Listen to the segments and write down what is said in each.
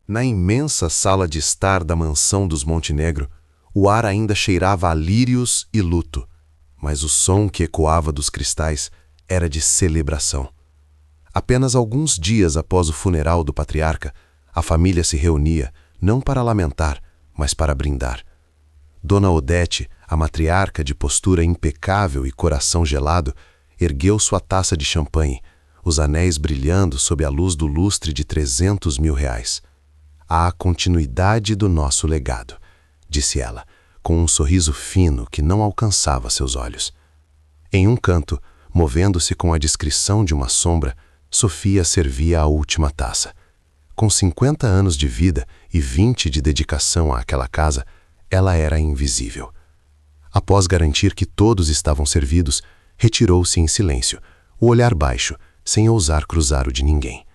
Na imensa sala de estar da mansão dos Montenegro, o ar ainda cheirava a lírios e luto, mas o som que ecoava dos cristais era de celebração. Apenas alguns dias após o funeral do patriarca, a família se reunia, não para lamentar, mas para brindar. Dona Odete, a matriarca de postura impecável e coração gelado, ergueu sua taça de champanhe, os anéis brilhando sob a luz do lustre de 300 mil reais. "Há continuidade do nosso legado", disse ela, com um sorriso fino que não alcançava seus olhos. Em um canto, movendo-se com a discrição de uma sombra, Sofia servia a última taça. Com 50 anos de vida e 20 de dedicação àquela casa, ela era invisível. Após garantir que todos estavam servidos, retirou-se em silêncio, o olhar baixo, sem ousar cruzar o de ninguém.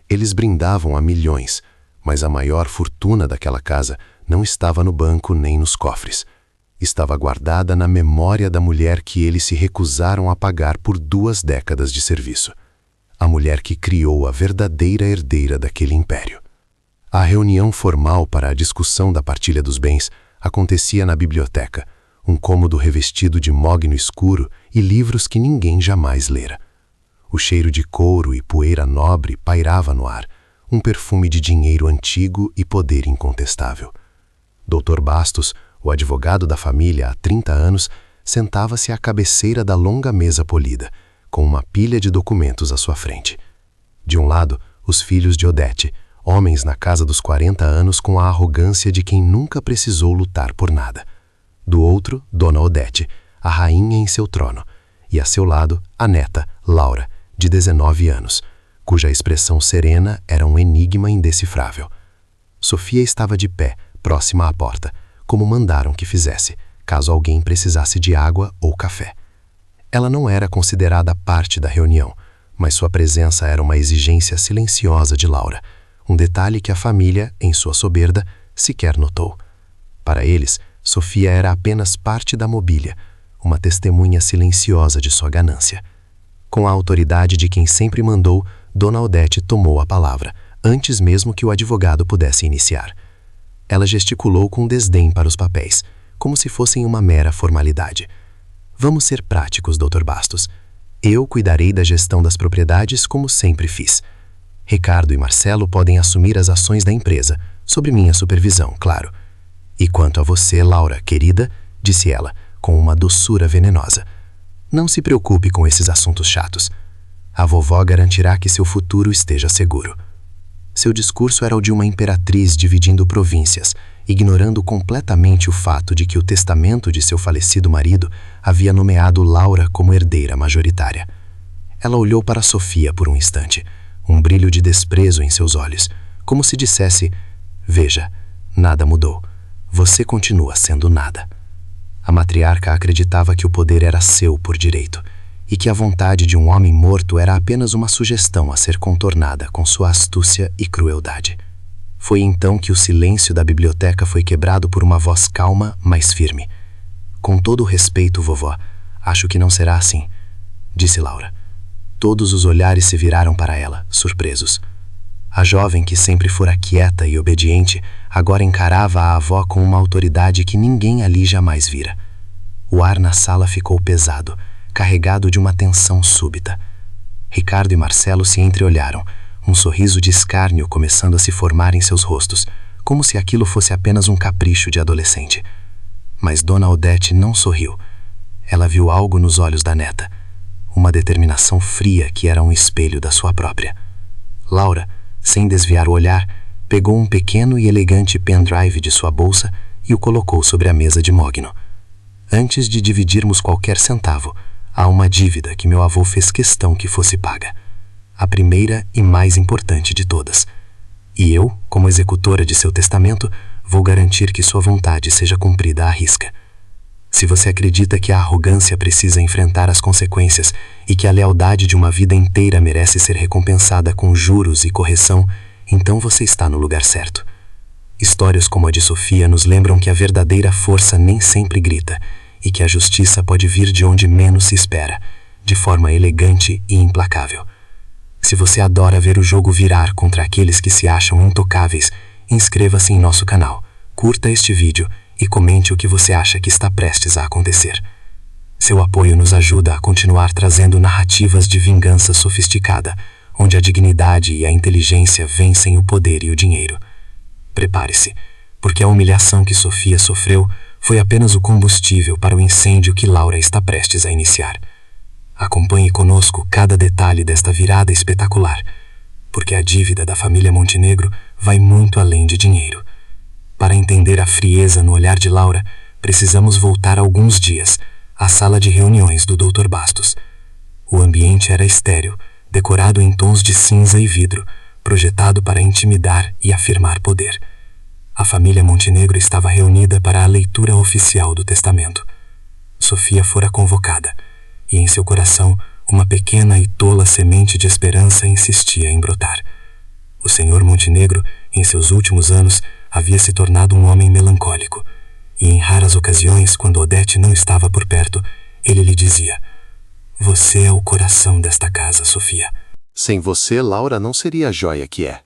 Eles brindavam a milhões, mas a maior fortuna daquela casa não estava no banco nem nos cofres. Estava guardada na memória da mulher que eles se recusaram a pagar por 2 décadas de serviço. A mulher que criou a verdadeira herdeira daquele império. A reunião formal para a discussão da partilha dos bens acontecia na biblioteca, um cômodo revestido de mogno escuro e livros que ninguém jamais lera. O cheiro de couro e poeira nobre pairava no ar, um perfume de dinheiro antigo e poder incontestável. Dr. Bastos, o advogado da família há 30 anos, sentava-se à cabeceira da longa mesa polida, com uma pilha de documentos à sua frente. De um lado, os filhos de Odete, homens na casa dos 40 anos com a arrogância de quem nunca precisou lutar por nada. Do outro, Dona Odete, a rainha em seu trono, e a seu lado, a neta, Laura, de 19 anos, cuja expressão serena era um enigma indecifrável. Sofia estava de pé, próxima à porta, como mandaram que fizesse, caso alguém precisasse de água ou café. Ela não era considerada parte da reunião, mas sua presença era uma exigência silenciosa de Laura, um detalhe que a família, em sua soberba, sequer notou. Para eles, Sofia era apenas parte da mobília, uma testemunha silenciosa de sua ganância. Com a autoridade de quem sempre mandou, Dona Odete tomou a palavra, antes mesmo que o advogado pudesse iniciar. Ela gesticulou com desdém para os papéis, como se fossem uma mera formalidade. "Vamos ser práticos, Dr. Bastos. Eu cuidarei da gestão das propriedades como sempre fiz. Ricardo e Marcelo podem assumir as ações da empresa, sob minha supervisão, claro. E quanto a você, Laura, querida", disse ela, com uma doçura venenosa, "não se preocupe com esses assuntos chatos. A vovó garantirá que seu futuro esteja seguro." Seu discurso era o de uma imperatriz dividindo províncias, ignorando completamente o fato de que o testamento de seu falecido marido havia nomeado Laura como herdeira majoritária. Ela olhou para Sofia por um instante, um brilho de desprezo em seus olhos, como se dissesse: "Veja, nada mudou. Você continua sendo nada." A matriarca acreditava que o poder era seu por direito, e que a vontade de um homem morto era apenas uma sugestão a ser contornada com sua astúcia e crueldade. Foi então que o silêncio da biblioteca foi quebrado por uma voz calma, mas firme. "Com todo o respeito, vovó, acho que não será assim", disse Laura. Todos os olhares se viraram para ela, surpresos. A jovem, que sempre fora quieta e obediente, agora encarava a avó com uma autoridade que ninguém ali jamais vira. O ar na sala ficou pesado, carregado de uma tensão súbita. Ricardo e Marcelo se entreolharam, um sorriso de escárnio começando a se formar em seus rostos, como se aquilo fosse apenas um capricho de adolescente. Mas Dona Odete não sorriu. Ela viu algo nos olhos da neta, uma determinação fria que era um espelho da sua própria. Laura, sem desviar o olhar, pegou um pequeno e elegante pendrive de sua bolsa e o colocou sobre a mesa de mogno. "Antes de dividirmos qualquer centavo, há uma dívida que meu avô fez questão que fosse paga. A primeira e mais importante de todas. E eu, como executora de seu testamento, vou garantir que sua vontade seja cumprida à risca. Se você acredita que a arrogância precisa enfrentar as consequências e que a lealdade de uma vida inteira merece ser recompensada com juros e correção, então você está no lugar certo. Histórias como a de Sofia nos lembram que a verdadeira força nem sempre grita e que a justiça pode vir de onde menos se espera, de forma elegante e implacável. Se você adora ver o jogo virar contra aqueles que se acham intocáveis, inscreva-se em nosso canal, curta este vídeo e comente o que você acha que está prestes a acontecer. Seu apoio nos ajuda a continuar trazendo narrativas de vingança sofisticada, onde a dignidade e a inteligência vencem o poder e o dinheiro. Prepare-se, porque a humilhação que Sofia sofreu foi apenas o combustível para o incêndio que Laura está prestes a iniciar. Acompanhe conosco cada detalhe desta virada espetacular, porque a dívida da família Montenegro vai muito além de dinheiro. Para entender a frieza no olhar de Laura, precisamos voltar alguns dias à sala de reuniões do Dr. Bastos. O ambiente era estéril, decorado em tons de cinza e vidro, projetado para intimidar e afirmar poder. A família Montenegro estava reunida para a leitura oficial do testamento. Sofia fora convocada, e em seu coração uma pequena e tola semente de esperança insistia em brotar. O senhor Montenegro, em seus últimos anos, havia se tornado um homem melancólico, e em raras ocasiões, quando Odete não estava por perto, ele lhe dizia: "Você é o coração desta casa, Sofia. Sem você, Laura não seria a joia que é."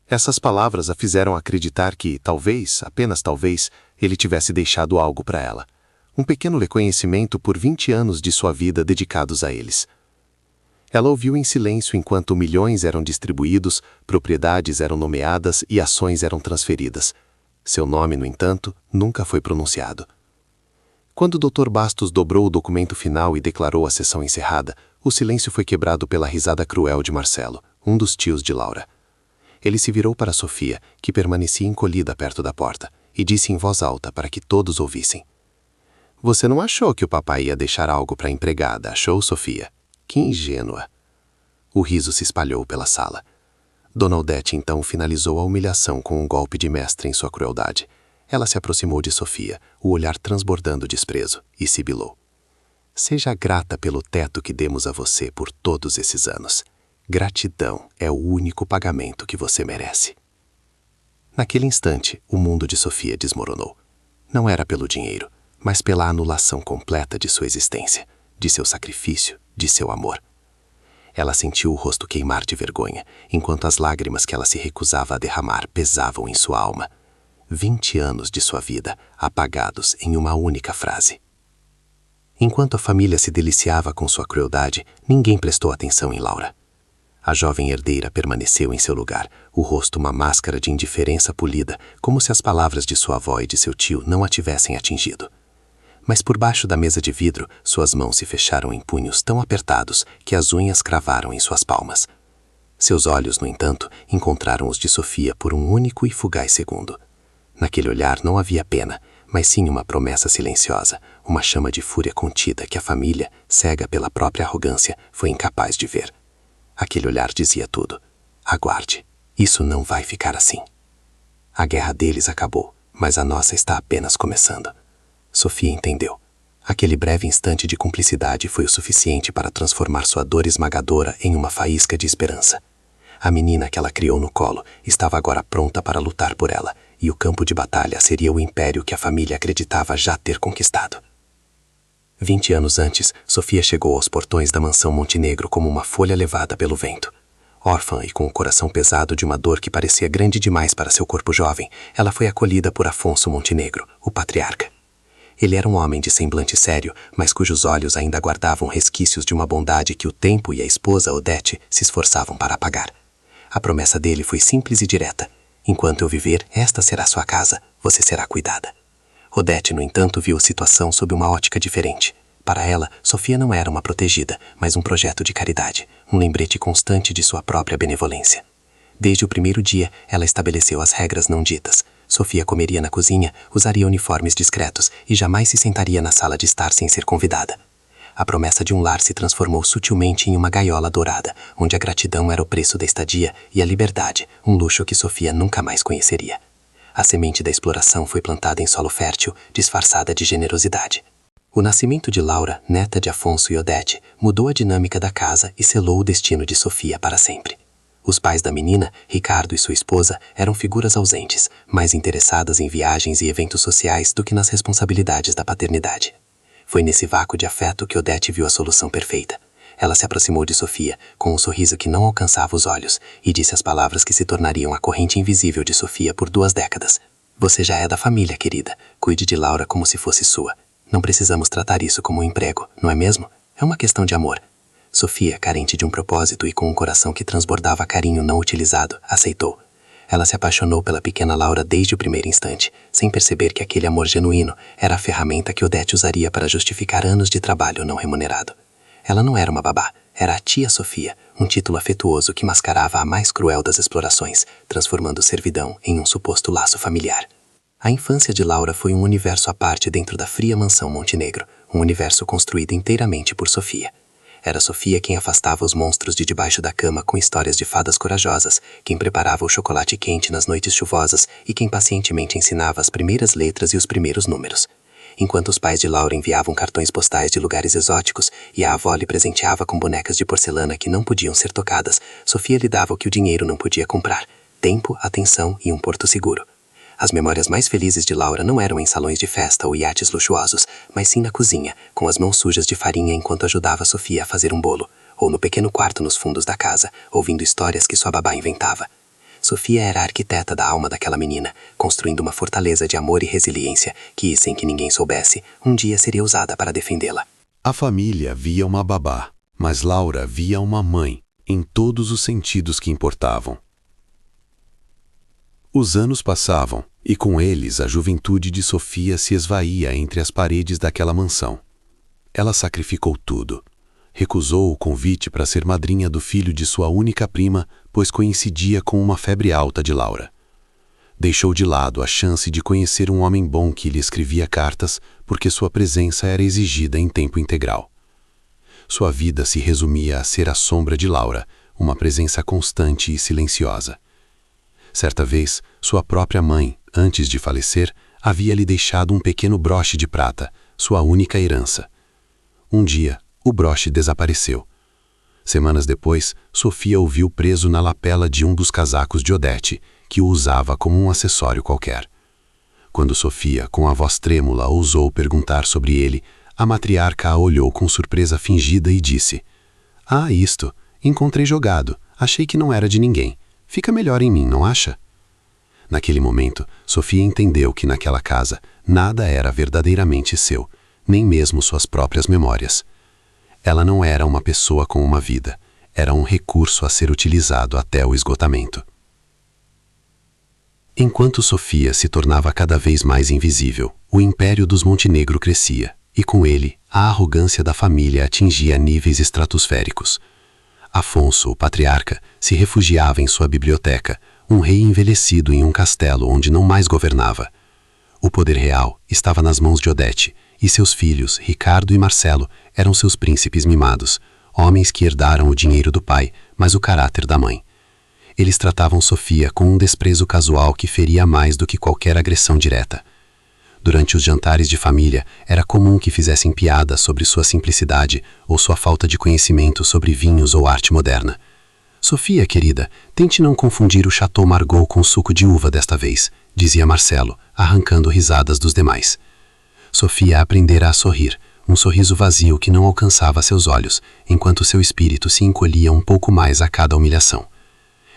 Essas palavras a fizeram acreditar que, talvez, apenas talvez, ele tivesse deixado algo para ela. Um pequeno reconhecimento por 20 anos de sua vida dedicados a eles. Ela ouviu em silêncio enquanto milhões eram distribuídos, propriedades eram nomeadas e ações eram transferidas. Seu nome, no entanto, nunca foi pronunciado. Quando o Dr. Bastos dobrou o documento final e declarou a sessão encerrada, o silêncio foi quebrado pela risada cruel de Marcelo, um dos tios de Laura. Ele se virou para Sofia, que permanecia encolhida perto da porta, e disse em voz alta para que todos ouvissem: "Você não achou que o papai ia deixar algo para a empregada, achou, Sofia? Que ingênua." O riso se espalhou pela sala. Dona Odete então finalizou a humilhação com um golpe de mestre em sua crueldade. Ela se aproximou de Sofia, o olhar transbordando desprezo, e sibilou: "Seja grata pelo teto que demos a você por todos esses anos. Gratidão é o único pagamento que você merece." Naquele instante, o mundo de Sofia desmoronou. Não era pelo dinheiro, mas pela anulação completa de sua existência, de seu sacrifício, de seu amor. Ela sentiu o rosto queimar de vergonha, enquanto as lágrimas que ela se recusava a derramar pesavam em sua alma. 20 anos de sua vida apagados em uma única frase. Enquanto a família se deliciava com sua crueldade, ninguém prestou atenção em Laura. A jovem herdeira permaneceu em seu lugar, o rosto uma máscara de indiferença polida, como se as palavras de sua avó e de seu tio não a tivessem atingido. Mas por baixo da mesa de vidro, suas mãos se fecharam em punhos tão apertados que as unhas cravaram em suas palmas. Seus olhos, no entanto, encontraram os de Sofia por um único e fugaz segundo. Naquele olhar não havia pena, mas sim uma promessa silenciosa, uma chama de fúria contida que a família, cega pela própria arrogância, foi incapaz de ver. Aquele olhar dizia tudo: "Aguarde, isso não vai ficar assim." A guerra deles acabou, mas a nossa está apenas começando. Sofia entendeu. Aquele breve instante de cumplicidade foi o suficiente para transformar sua dor esmagadora em uma faísca de esperança. A menina que ela criou no colo estava agora pronta para lutar por ela, e o campo de batalha seria o império que a família acreditava já ter conquistado. 20 anos antes, Sofia chegou aos portões da mansão Montenegro como uma folha levada pelo vento. Órfã e com o coração pesado de uma dor que parecia grande demais para seu corpo jovem, ela foi acolhida por Afonso Montenegro, o patriarca. Ele era um homem de semblante sério, mas cujos olhos ainda guardavam resquícios de uma bondade que o tempo e a esposa Odete se esforçavam para apagar. A promessa dele foi simples e direta: "Enquanto eu viver, esta será sua casa, você será cuidada." Odete, no entanto, viu a situação sob uma ótica diferente. Para ela, Sofia não era uma protegida, mas um projeto de caridade, um lembrete constante de sua própria benevolência. Desde o primeiro dia, ela estabeleceu as regras não ditas. Sofia comeria na cozinha, usaria uniformes discretos e jamais se sentaria na sala de estar sem ser convidada. A promessa de um lar se transformou sutilmente em uma gaiola dourada, onde a gratidão era o preço da estadia e a liberdade, um luxo que Sofia nunca mais conheceria. A semente da exploração foi plantada em solo fértil, disfarçada de generosidade. O nascimento de Laura, neta de Afonso e Odete, mudou a dinâmica da casa e selou o destino de Sofia para sempre. Os pais da menina, Ricardo e sua esposa, eram figuras ausentes, mais interessadas em viagens e eventos sociais do que nas responsabilidades da paternidade. Foi nesse vácuo de afeto que Odete viu a solução perfeita. ela se aproximou de Sofia, com um sorriso que não alcançava os olhos, e disse as palavras que se tornariam a corrente invisível de Sofia por 2 décadas. Você já é da família, querida. Cuide de Laura como se fosse sua. Não precisamos tratar isso como um emprego, não é mesmo? É uma questão de amor. Sofia, carente de um propósito e com um coração que transbordava carinho não utilizado, aceitou. Ela se apaixonou pela pequena Laura desde o primeiro instante, sem perceber que aquele amor genuíno era a ferramenta que Odete usaria para justificar anos de trabalho não remunerado. Ela não era uma babá, era a tia Sofia, um título afetuoso que mascarava a mais cruel das explorações, transformando servidão em um suposto laço familiar. A infância de Laura foi um universo à parte dentro da fria mansão Montenegro, um universo construído inteiramente por Sofia. Era Sofia quem afastava os monstros de debaixo da cama com histórias de fadas corajosas, quem preparava o chocolate quente nas noites chuvosas e quem pacientemente ensinava as primeiras letras e os primeiros números. Enquanto os pais de Laura enviavam cartões postais de lugares exóticos e a avó lhe presenteava com bonecas de porcelana que não podiam ser tocadas, Sofia lhe dava o que o dinheiro não podia comprar: tempo, atenção e um porto seguro. As memórias mais felizes de Laura não eram em salões de festa ou iates luxuosos, mas sim na cozinha, com as mãos sujas de farinha enquanto ajudava Sofia a fazer um bolo, ou no pequeno quarto nos fundos da casa, ouvindo histórias que sua babá inventava. Sofia era a arquiteta da alma daquela menina, construindo uma fortaleza de amor e resiliência que, sem que ninguém soubesse, um dia seria usada para defendê-la. A família via uma babá, mas Laura via uma mãe, em todos os sentidos que importavam. Os anos passavam, e com eles a juventude de Sofia se esvaía entre as paredes daquela mansão. Ela sacrificou tudo. Recusou o convite para ser madrinha do filho de sua única prima, pois coincidia com uma febre alta de Laura. Deixou de lado a chance de conhecer um homem bom que lhe escrevia cartas, porque sua presença era exigida em tempo integral. Sua vida se resumia a ser a sombra de Laura, uma presença constante e silenciosa. Certa vez, sua própria mãe, antes de falecer, havia lhe deixado um pequeno broche de prata, sua única herança. Um dia, o broche desapareceu. Semanas depois, Sofia o viu preso na lapela de um dos casacos de Odete, que o usava como um acessório qualquer. Quando Sofia, com a voz trêmula, ousou perguntar sobre ele, a matriarca a olhou com surpresa fingida e disse: "Ah, isto, encontrei jogado, achei que não era de ninguém. Fica melhor em mim, não acha?" Naquele momento, Sofia entendeu que naquela casa nada era verdadeiramente seu, nem mesmo suas próprias memórias. Ela não era uma pessoa com uma vida, era um recurso a ser utilizado até o esgotamento. Enquanto Sofia se tornava cada vez mais invisível, o império dos Montenegro crescia, e com ele, a arrogância da família atingia níveis estratosféricos. Afonso, o patriarca, se refugiava em sua biblioteca, um rei envelhecido em um castelo onde não mais governava. O poder real estava nas mãos de Odete, e seus filhos, Ricardo e Marcelo, eram seus príncipes mimados, homens que herdaram o dinheiro do pai, mas o caráter da mãe. Eles tratavam Sofia com um desprezo casual que feria mais do que qualquer agressão direta. Durante os jantares de família, era comum que fizessem piadas sobre sua simplicidade ou sua falta de conhecimento sobre vinhos ou arte moderna. "Sofia, querida, tente não confundir o Chateau Margaux com suco de uva desta vez", dizia Marcelo, arrancando risadas dos demais. Sofia aprendera a sorrir, um sorriso vazio que não alcançava seus olhos, enquanto seu espírito se encolhia um pouco mais a cada humilhação.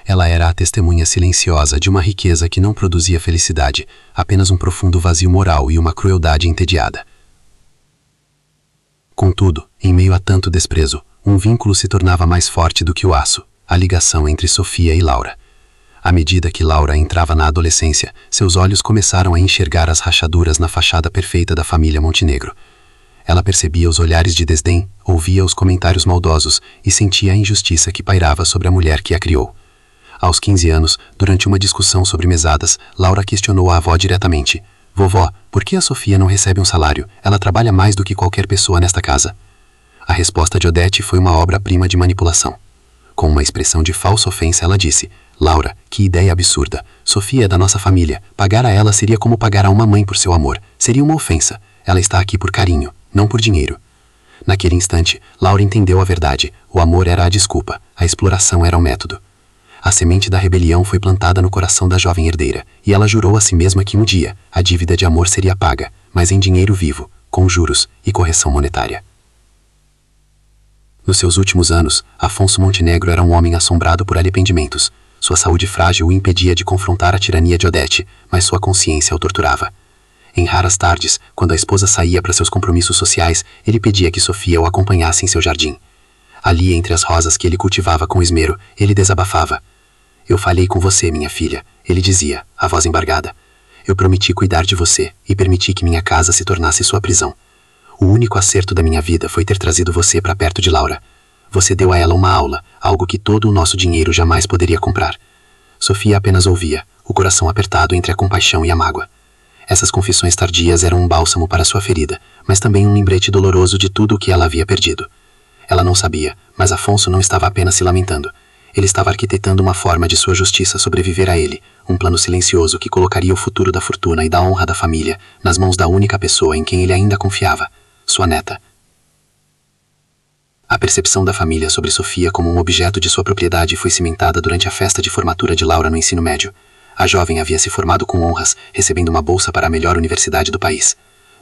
Ela era a testemunha silenciosa de uma riqueza que não produzia felicidade, apenas um profundo vazio moral e uma crueldade entediada. Contudo, em meio a tanto desprezo, um vínculo se tornava mais forte do que o aço, a ligação entre Sofia e Laura. À medida que Laura entrava na adolescência, seus olhos começaram a enxergar as rachaduras na fachada perfeita da família Montenegro. Ela percebia os olhares de desdém, ouvia os comentários maldosos e sentia a injustiça que pairava sobre a mulher que a criou. Aos 15 anos, durante uma discussão sobre mesadas, Laura questionou a avó diretamente: "Vovó, por que a Sofia não recebe um salário? Ela trabalha mais do que qualquer pessoa nesta casa." A resposta de Odete foi uma obra-prima de manipulação. Com uma expressão de falsa ofensa, ela disse: "Laura, que ideia absurda. Sofia é da nossa família. Pagar a ela seria como pagar a uma mãe por seu amor. Seria uma ofensa. Ela está aqui por carinho, não por dinheiro." Naquele instante, Laura entendeu a verdade. O amor era a desculpa, a exploração era o método. A semente da rebelião foi plantada no coração da jovem herdeira, e ela jurou a si mesma que um dia a dívida de amor seria paga, mas em dinheiro vivo, com juros e correção monetária. Nos seus últimos anos, Afonso Montenegro era um homem assombrado por arrependimentos. Sua saúde frágil o impedia de confrontar a tirania de Odete, mas sua consciência o torturava. Em raras tardes, quando a esposa saía para seus compromissos sociais, ele pedia que Sofia o acompanhasse em seu jardim. Ali, entre as rosas que ele cultivava com esmero, ele desabafava. Eu falhei com você, minha filha, ele dizia, a voz embargada. Eu prometi cuidar de você e permiti que minha casa se tornasse sua prisão. O único acerto da minha vida foi ter trazido você para perto de Laura. Você deu a ela uma aula, algo que todo o nosso dinheiro jamais poderia comprar. Sofia apenas ouvia, o coração apertado entre a compaixão e a mágoa. Essas confissões tardias eram um bálsamo para sua ferida, mas também um lembrete doloroso de tudo o que ela havia perdido. Ela não sabia, mas Afonso não estava apenas se lamentando. Ele estava arquitetando uma forma de sua justiça sobreviver a ele, um plano silencioso que colocaria o futuro da fortuna e da honra da família nas mãos da única pessoa em quem ele ainda confiava, sua neta. A percepção da família sobre Sofia como um objeto de sua propriedade foi cimentada durante a festa de formatura de Laura no ensino médio. A jovem havia se formado com honras, recebendo uma bolsa para a melhor universidade do país.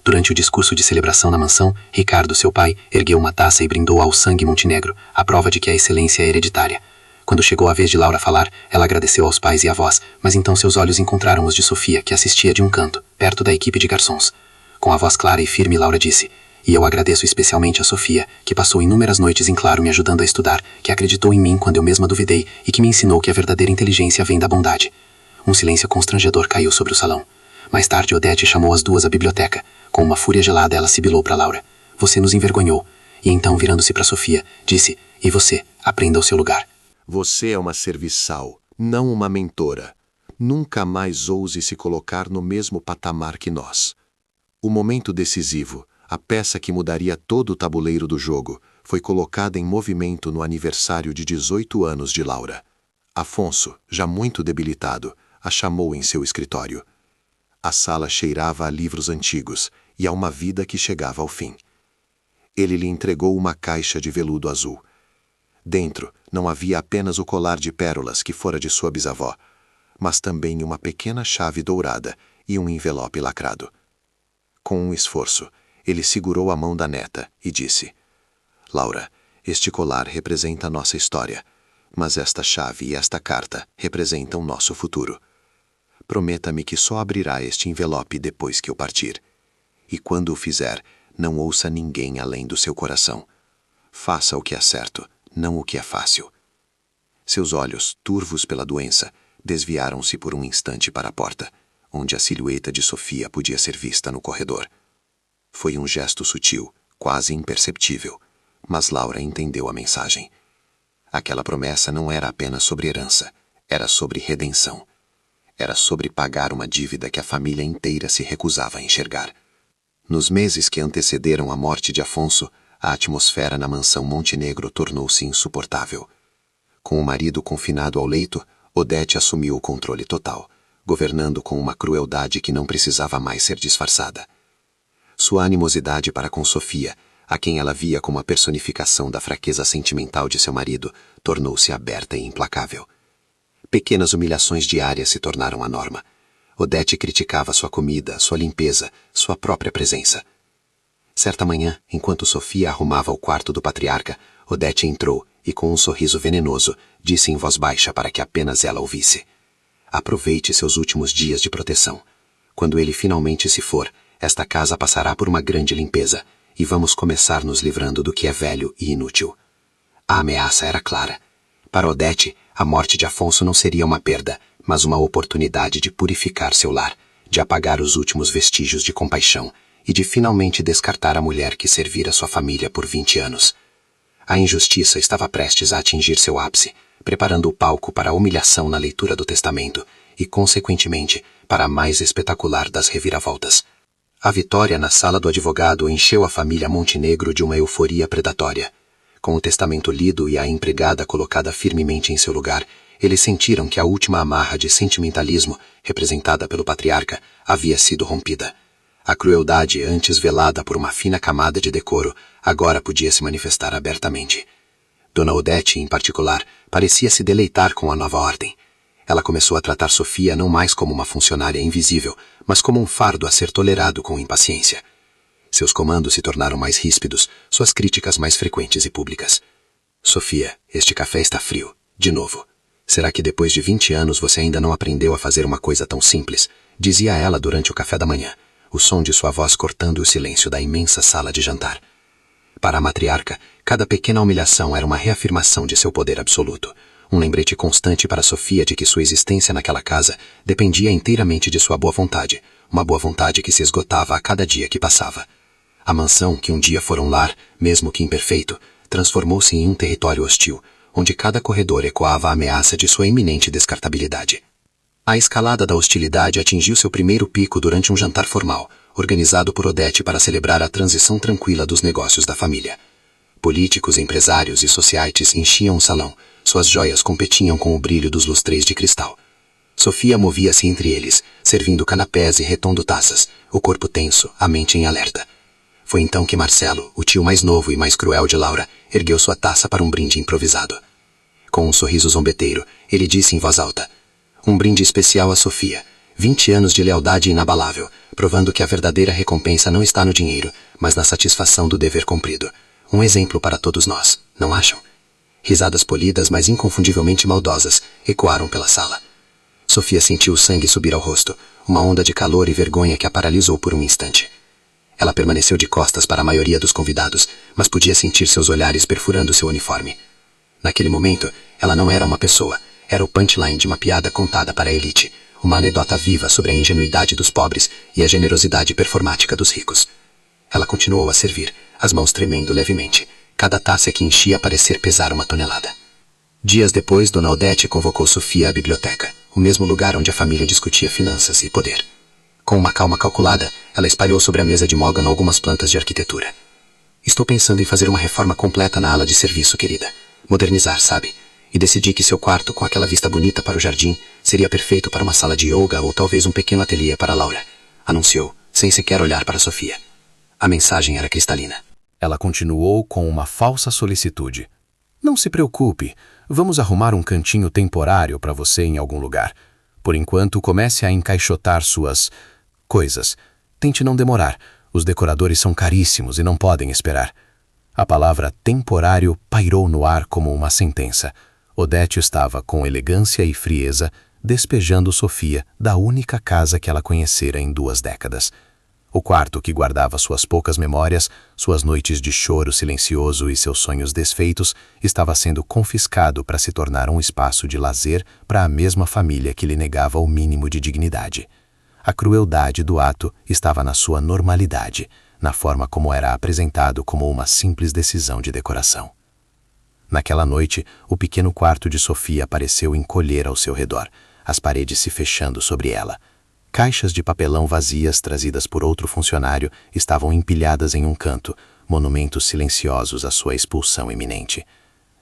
Durante o discurso de celebração na mansão, Ricardo, seu pai, ergueu uma taça e brindou ao sangue Montenegro, a prova de que a excelência é hereditária. Quando chegou a vez de Laura falar, ela agradeceu aos pais e avós, mas então seus olhos encontraram os de Sofia, que assistia de um canto, perto da equipe de garçons. Com a voz clara e firme, Laura disse: "E eu agradeço especialmente a Sofia, que passou inúmeras noites em claro me ajudando a estudar, que acreditou em mim quando eu mesma duvidei e que me ensinou que a verdadeira inteligência vem da bondade." Um silêncio constrangedor caiu sobre o salão. Mais tarde, Odete chamou as duas à biblioteca. Com uma fúria gelada, ela sibilou para Laura: "Você nos envergonhou." E então, virando-se para Sofia, disse: "E você, aprenda o seu lugar." Você é uma serviçal, não uma mentora. Nunca mais ouse se colocar no mesmo patamar que nós. O momento decisivo, a peça que mudaria todo o tabuleiro do jogo, foi colocada em movimento no aniversário de 18 anos de Laura. Afonso, já muito debilitado, a chamou em seu escritório. A sala cheirava a livros antigos e a uma vida que chegava ao fim. Ele lhe entregou uma caixa de veludo azul. Dentro não havia apenas o colar de pérolas que fora de sua bisavó, mas também uma pequena chave dourada e um envelope lacrado. Com um esforço, ele segurou a mão da neta e disse: "Laura, este colar representa nossa história, mas esta chave e esta carta representam nosso futuro. Prometa-me que só abrirá este envelope depois que eu partir. E quando o fizer, não ouça ninguém além do seu coração. Faça o que é certo, não o que é fácil." Seus olhos, turvos pela doença, desviaram-se por um instante para a porta, onde a silhueta de Sofia podia ser vista no corredor. Foi um gesto sutil, quase imperceptível, mas Laura entendeu a mensagem. Aquela promessa não era apenas sobre herança, era sobre redenção. Era sobre pagar uma dívida que a família inteira se recusava a enxergar. Nos meses que antecederam a morte de Afonso, a atmosfera na mansão Montenegro tornou-se insuportável. Com o marido confinado ao leito, Odete assumiu o controle total, governando com uma crueldade que não precisava mais ser disfarçada. Sua animosidade para com Sofia, a quem ela via como a personificação da fraqueza sentimental de seu marido, tornou-se aberta e implacável. Pequenas humilhações diárias se tornaram a norma. Odete criticava sua comida, sua limpeza, sua própria presença. Certa manhã, enquanto Sofia arrumava o quarto do patriarca, Odete entrou e, com um sorriso venenoso, disse em voz baixa para que apenas ela ouvisse: "Aproveite seus últimos dias de proteção. Quando ele finalmente se for, esta casa passará por uma grande limpeza e vamos começar nos livrando do que é velho e inútil." A ameaça era clara. Para Odete, a morte de Afonso não seria uma perda, mas uma oportunidade de purificar seu lar, de apagar os últimos vestígios de compaixão e de finalmente descartar a mulher que servira sua família por 20 anos. A injustiça estava prestes a atingir seu ápice, preparando o palco para a humilhação na leitura do testamento e, consequentemente, para a mais espetacular das reviravoltas. A vitória na sala do advogado encheu a família Montenegro de uma euforia predatória. Com o testamento lido e a empregada colocada firmemente em seu lugar, eles sentiram que a última amarra de sentimentalismo, representada pelo patriarca, havia sido rompida. A crueldade, antes velada por uma fina camada de decoro, agora podia se manifestar abertamente. Dona Odete, em particular, parecia se deleitar com a nova ordem. Ela começou a tratar Sofia não mais como uma funcionária invisível, mas como um fardo a ser tolerado com impaciência. Seus comandos se tornaram mais ríspidos, suas críticas mais frequentes e públicas. Sofia, este café está frio. De novo. Será que depois de 20 anos você ainda não aprendeu a fazer uma coisa tão simples? Dizia ela durante o café da manhã, o som de sua voz cortando o silêncio da imensa sala de jantar. Para a matriarca, cada pequena humilhação era uma reafirmação de seu poder absoluto. Um lembrete constante para Sofia de que sua existência naquela casa dependia inteiramente de sua boa vontade, uma boa vontade que se esgotava a cada dia que passava. A mansão, que um dia fora um lar, mesmo que imperfeito, transformou-se em um território hostil, onde cada corredor ecoava a ameaça de sua iminente descartabilidade. A escalada da hostilidade atingiu seu primeiro pico durante um jantar formal, organizado por Odete para celebrar a transição tranquila dos negócios da família. Políticos, empresários e societies enchiam o salão, suas joias competiam com o brilho dos lustreis de cristal. Sofia movia-se entre eles, servindo canapés e retondo taças, o corpo tenso, a mente em alerta. Foi então que Marcelo, o tio mais novo e mais cruel de Laura, ergueu sua taça para um brinde improvisado. Com um sorriso zombeteiro, ele disse em voz alta: "Um brinde especial a Sofia. 20 anos de lealdade inabalável, provando que a verdadeira recompensa não está no dinheiro, mas na satisfação do dever cumprido. Um exemplo para todos nós, não acham?" Risadas polidas, mas inconfundivelmente maldosas, ecoaram pela sala. Sofia sentiu o sangue subir ao rosto, uma onda de calor e vergonha que a paralisou por um instante. Ela permaneceu de costas para a maioria dos convidados, mas podia sentir seus olhares perfurando seu uniforme. Naquele momento, ela não era uma pessoa, era o punchline de uma piada contada para a elite, uma anedota viva sobre a ingenuidade dos pobres e a generosidade performática dos ricos. Ela continuou a servir, as mãos tremendo levemente, cada taça que enchia parecer pesar uma tonelada. Dias depois, Dona Odete convocou Sofia à biblioteca, o mesmo lugar onde a família discutia finanças e poder. Com uma calma calculada, ela espalhou sobre a mesa de Morgan algumas plantas de arquitetura. "Estou pensando em fazer uma reforma completa na ala de serviço, querida. Modernizar, sabe? E decidi que seu quarto, com aquela vista bonita para o jardim, seria perfeito para uma sala de yoga ou talvez um pequeno ateliê para Laura", anunciou, sem sequer olhar para Sofia. A mensagem era cristalina. Ela continuou com uma falsa solicitude. "Não se preocupe, vamos arrumar um cantinho temporário para você em algum lugar. Por enquanto, comece a encaixotar suas coisas. Tente não demorar, os decoradores são caríssimos e não podem esperar." A palavra temporário pairou no ar como uma sentença. Odete estava, com elegância e frieza, despejando Sofia da única casa que ela conhecera em 2 décadas. O quarto que guardava suas poucas memórias, suas noites de choro silencioso e seus sonhos desfeitos, estava sendo confiscado para se tornar um espaço de lazer para a mesma família que lhe negava o mínimo de dignidade. A crueldade do ato estava na sua normalidade, na forma como era apresentado como uma simples decisão de decoração. Naquela noite, o pequeno quarto de Sofia pareceu encolher ao seu redor, as paredes se fechando sobre ela. Caixas de papelão vazias trazidas por outro funcionário estavam empilhadas em um canto, monumentos silenciosos à sua expulsão iminente.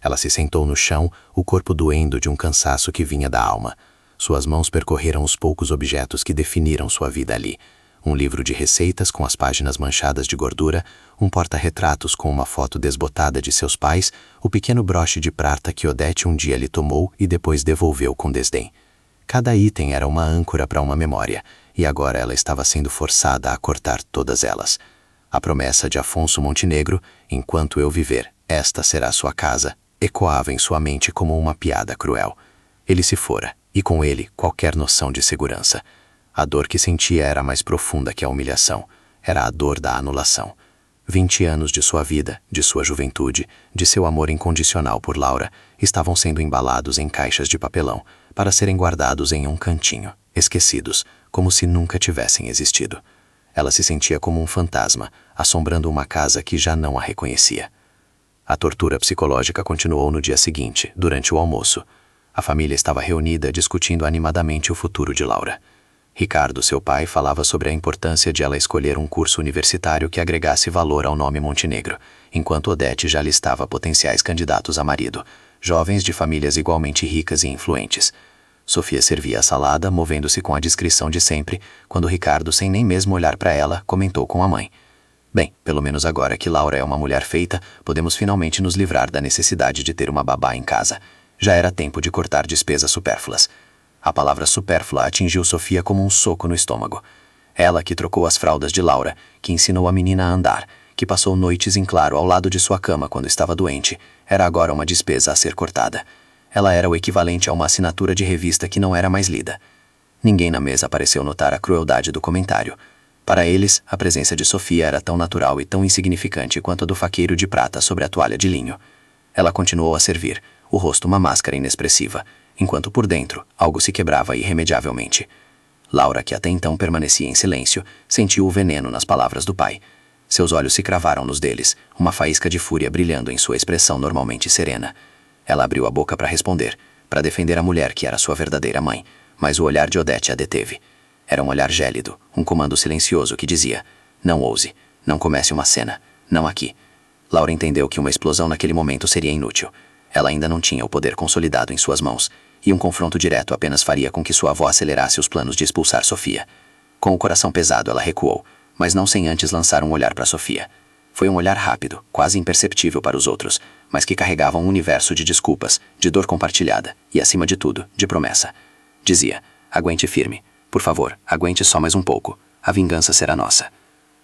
Ela se sentou no chão, o corpo doendo de um cansaço que vinha da alma. Suas mãos percorreram os poucos objetos que definiram sua vida ali. Um livro de receitas com as páginas manchadas de gordura, um porta-retratos com uma foto desbotada de seus pais, o pequeno broche de prata que Odete um dia lhe tomou e depois devolveu com desdém. Cada item era uma âncora para uma memória, e agora ela estava sendo forçada a cortar todas elas. A promessa de Afonso Montenegro, "Enquanto eu viver, esta será sua casa", ecoava em sua mente como uma piada cruel. Ele se fora, e com ele qualquer noção de segurança. A dor que sentia era mais profunda que a humilhação. Era a dor da anulação. 20 anos de sua vida, de sua juventude, de seu amor incondicional por Laura, estavam sendo embalados em caixas de papelão, para serem guardados em um cantinho, esquecidos, como se nunca tivessem existido. Ela se sentia como um fantasma, assombrando uma casa que já não a reconhecia. A tortura psicológica continuou no dia seguinte, durante o almoço. A família estava reunida discutindo animadamente o futuro de Laura. Ricardo, seu pai, falava sobre a importância de ela escolher um curso universitário que agregasse valor ao nome Montenegro, enquanto Odete já listava potenciais candidatos a marido, jovens de famílias igualmente ricas e influentes. Sofia servia a salada, movendo-se com a discrição de sempre, quando Ricardo, sem nem mesmo olhar para ela, comentou com a mãe: "Bem, pelo menos agora que Laura é uma mulher feita, podemos finalmente nos livrar da necessidade de ter uma babá em casa. Já era tempo de cortar despesas supérfluas." A palavra supérflua atingiu Sofia como um soco no estômago. Ela que trocou as fraldas de Laura, que ensinou a menina a andar, que passou noites em claro ao lado de sua cama quando estava doente, era agora uma despesa a ser cortada. Ela era o equivalente a uma assinatura de revista que não era mais lida. Ninguém na mesa pareceu notar a crueldade do comentário. Para eles, a presença de Sofia era tão natural e tão insignificante quanto a do faqueiro de prata sobre a toalha de linho. Ela continuou a servir, o rosto uma máscara inexpressiva, enquanto por dentro algo se quebrava irremediavelmente. Laura, que até então permanecia em silêncio, sentiu o veneno nas palavras do pai. Seus olhos se cravaram nos deles, uma faísca de fúria brilhando em sua expressão normalmente serena. Ela abriu a boca para responder, para defender a mulher que era sua verdadeira mãe, mas o olhar de Odete a deteve. Era um olhar gélido, um comando silencioso que dizia: não ouse, não comece uma cena, não aqui. Laura entendeu que uma explosão naquele momento seria inútil. Ela ainda não tinha o poder consolidado em suas mãos, e um confronto direto apenas faria com que sua avó acelerasse os planos de expulsar Sofia. Com o coração pesado, ela recuou, mas não sem antes lançar um olhar para Sofia. Foi um olhar rápido, quase imperceptível para os outros, mas que carregava um universo de desculpas, de dor compartilhada e, acima de tudo, de promessa. Dizia: aguente firme. Por favor, aguente só mais um pouco. A vingança será nossa.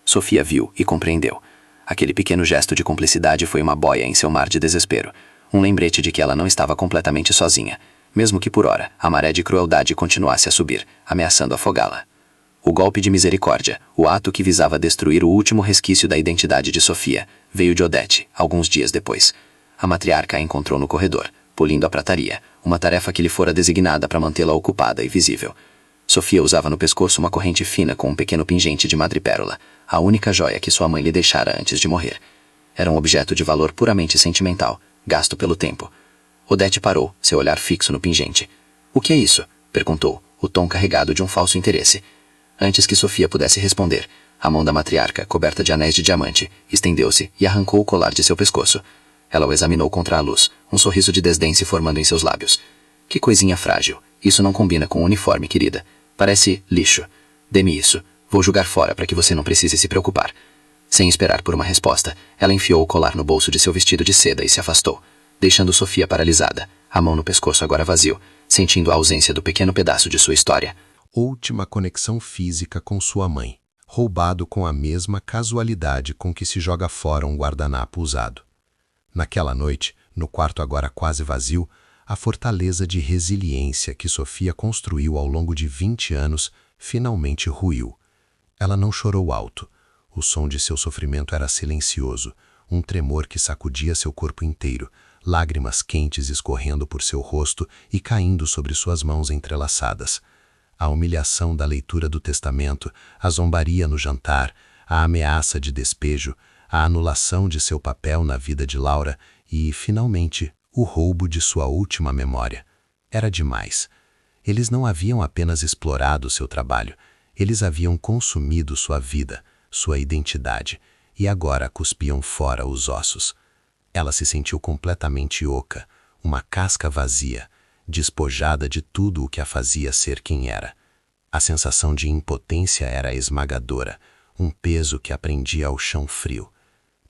Sofia viu e compreendeu. Aquele pequeno gesto de cumplicidade foi uma boia em seu mar de desespero. Um lembrete de que ela não estava completamente sozinha, mesmo que por ora a maré de crueldade continuasse a subir, ameaçando afogá-la. O golpe de misericórdia, o ato que visava destruir o último resquício da identidade de Sofia, veio de Odete, alguns dias depois. A matriarca a encontrou no corredor, polindo a prataria, uma tarefa que lhe fora designada para mantê-la ocupada e visível. Sofia usava no pescoço uma corrente fina com um pequeno pingente de madrepérola, a única joia que sua mãe lhe deixara antes de morrer. Era um objeto de valor puramente sentimental, gasto pelo tempo. Odete parou, seu olhar fixo no pingente. "O que é isso?" perguntou, o tom carregado de um falso interesse. Antes que Sofia pudesse responder, a mão da matriarca, coberta de anéis de diamante, estendeu-se e arrancou o colar de seu pescoço. Ela o examinou contra a luz, um sorriso de desdém se formando em seus lábios. "Que coisinha frágil. Isso não combina com o uniforme, querida. Parece lixo. Dê-me isso. Vou jogar fora para que você não precise se preocupar." Sem esperar por uma resposta, ela enfiou o colar no bolso de seu vestido de seda e se afastou, deixando Sofia paralisada, a mão no pescoço agora vazio, sentindo a ausência do pequeno pedaço de sua história. Última conexão física com sua mãe, roubado com a mesma casualidade com que se joga fora um guardanapo usado. Naquela noite, no quarto agora quase vazio, a fortaleza de resiliência que Sofia construiu ao longo de 20 anos finalmente ruiu. Ela não chorou alto. O som de seu sofrimento era silencioso, um tremor que sacudia seu corpo inteiro, lágrimas quentes escorrendo por seu rosto e caindo sobre suas mãos entrelaçadas. A humilhação da leitura do testamento, a zombaria no jantar, a ameaça de despejo, a anulação de seu papel na vida de Laura e, finalmente, o roubo de sua última memória. Era demais. Eles não haviam apenas explorado seu trabalho, eles haviam consumido sua vida, sua identidade, e agora cuspiam fora os ossos. Ela se sentiu completamente oca, uma casca vazia, despojada de tudo o que a fazia ser quem era. A sensação de impotência era esmagadora, um peso que a prendia ao chão frio.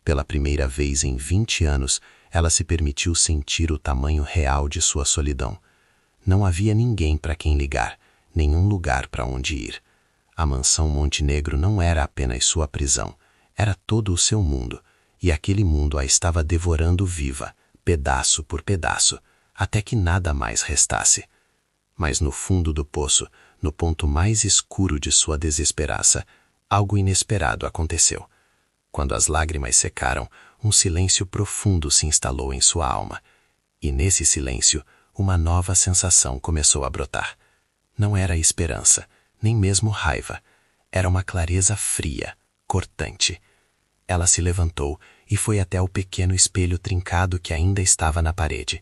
Pela primeira vez em 20 anos, ela se permitiu sentir o tamanho real de sua solidão. Não havia ninguém para quem ligar, nenhum lugar para onde ir. A mansão Montenegro não era apenas sua prisão, era todo o seu mundo, e aquele mundo a estava devorando viva, pedaço por pedaço, até que nada mais restasse. Mas no fundo do poço, no ponto mais escuro de sua desesperança, algo inesperado aconteceu. Quando as lágrimas secaram, um silêncio profundo se instalou em sua alma. E nesse silêncio, uma nova sensação começou a brotar. Não era esperança, nem mesmo raiva. Era uma clareza fria, cortante. Ela se levantou e foi até o pequeno espelho trincado que ainda estava na parede.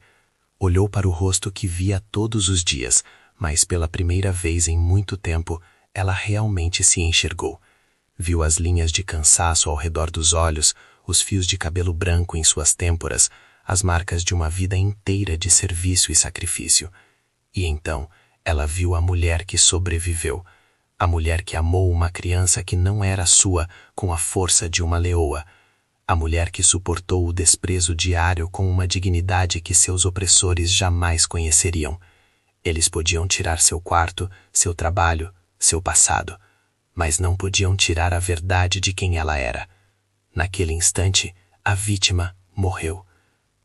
Olhou para o rosto que via todos os dias, mas pela primeira vez em muito tempo, ela realmente se enxergou. Viu as linhas de cansaço ao redor dos olhos, os fios de cabelo branco em suas têmporas, as marcas de uma vida inteira de serviço e sacrifício. E então, ela viu a mulher que sobreviveu, a mulher que amou uma criança que não era sua com a força de uma leoa, a mulher que suportou o desprezo diário com uma dignidade que seus opressores jamais conheceriam. Eles podiam tirar seu quarto, seu trabalho, seu passado, mas não podiam tirar a verdade de quem ela era. Naquele instante, a vítima morreu.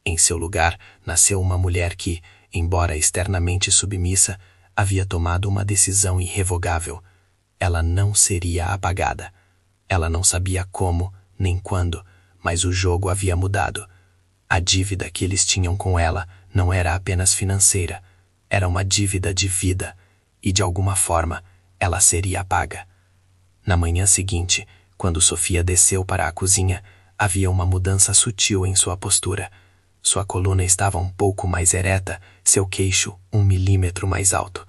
Em seu lugar, nasceu uma mulher que, embora externamente submissa, havia tomado uma decisão irrevogável. Ela não seria apagada. Ela não sabia como, nem quando, mas o jogo havia mudado. A dívida que eles tinham com ela não era apenas financeira, era uma dívida de vida, e de alguma forma ela seria paga. Na manhã seguinte, quando Sofia desceu para a cozinha, havia uma mudança sutil em sua postura. Sua coluna estava um pouco mais ereta, seu queixo 1 milímetro mais alto.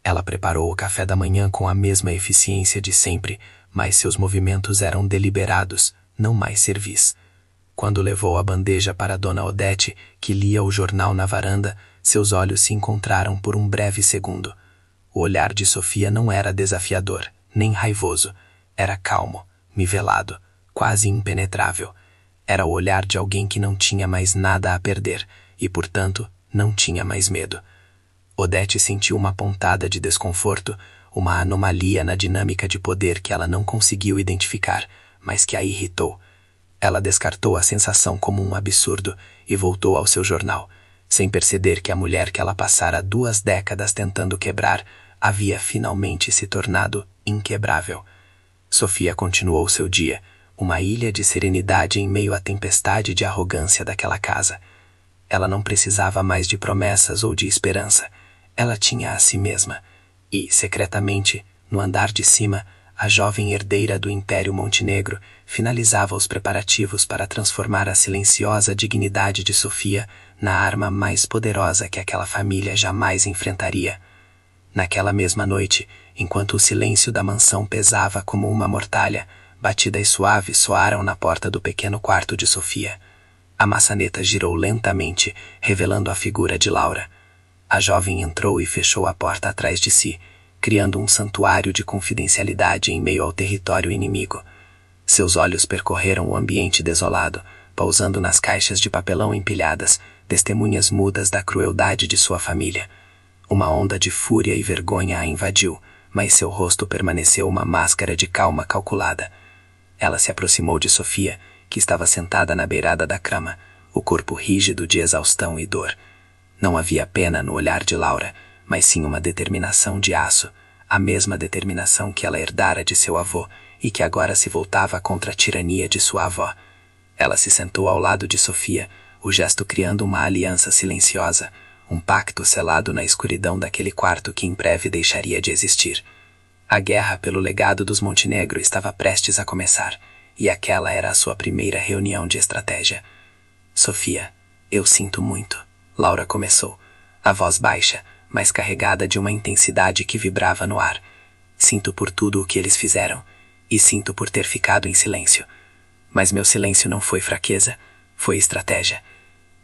Ela preparou o café da manhã com a mesma eficiência de sempre, mas seus movimentos eram deliberados, não mais servis. Quando levou a bandeja para Dona Odete, que lia o jornal na varanda, seus olhos se encontraram por um breve segundo. O olhar de Sofia não era desafiador, nem raivoso. Era calmo, nivelado, quase impenetrável. Era o olhar de alguém que não tinha mais nada a perder e, portanto, não tinha mais medo. Odete sentiu uma pontada de desconforto, uma anomalia na dinâmica de poder que ela não conseguiu identificar, mas que a irritou. Ela descartou a sensação como um absurdo e voltou ao seu jornal, sem perceber que a mulher que ela passara 2 décadas tentando quebrar havia finalmente se tornado inquebrável. Sofia continuou seu dia, uma ilha de serenidade em meio à tempestade de arrogância daquela casa. Ela não precisava mais de promessas ou de esperança. Ela tinha a si mesma. E, secretamente, no andar de cima, a jovem herdeira do Império Montenegro finalizava os preparativos para transformar a silenciosa dignidade de Sofia na arma mais poderosa que aquela família jamais enfrentaria. Naquela mesma noite, enquanto o silêncio da mansão pesava como uma mortalha, batidas suaves soaram na porta do pequeno quarto de Sofia. A maçaneta girou lentamente, revelando a figura de Laura. A jovem entrou e fechou a porta atrás de si, criando um santuário de confidencialidade em meio ao território inimigo. Seus olhos percorreram o ambiente desolado, pousando nas caixas de papelão empilhadas, testemunhas mudas da crueldade de sua família. Uma onda de fúria e vergonha a invadiu, mas seu rosto permaneceu uma máscara de calma calculada. Ela se aproximou de Sofia, que estava sentada na beirada da cama, o corpo rígido de exaustão e dor. Não havia pena no olhar de Laura, mas sim uma determinação de aço, a mesma determinação que ela herdara de seu avô e que agora se voltava contra a tirania de sua avó. Ela se sentou ao lado de Sofia, o gesto criando uma aliança silenciosa, um pacto selado na escuridão daquele quarto que em breve deixaria de existir. A guerra pelo legado dos Montenegro estava prestes a começar, e aquela era a sua primeira reunião de estratégia. Sofia, eu sinto muito, Laura começou, a voz baixa, mas carregada de uma intensidade que vibrava no ar. Sinto por tudo o que eles fizeram, e sinto por ter ficado em silêncio. Mas meu silêncio não foi fraqueza, foi estratégia.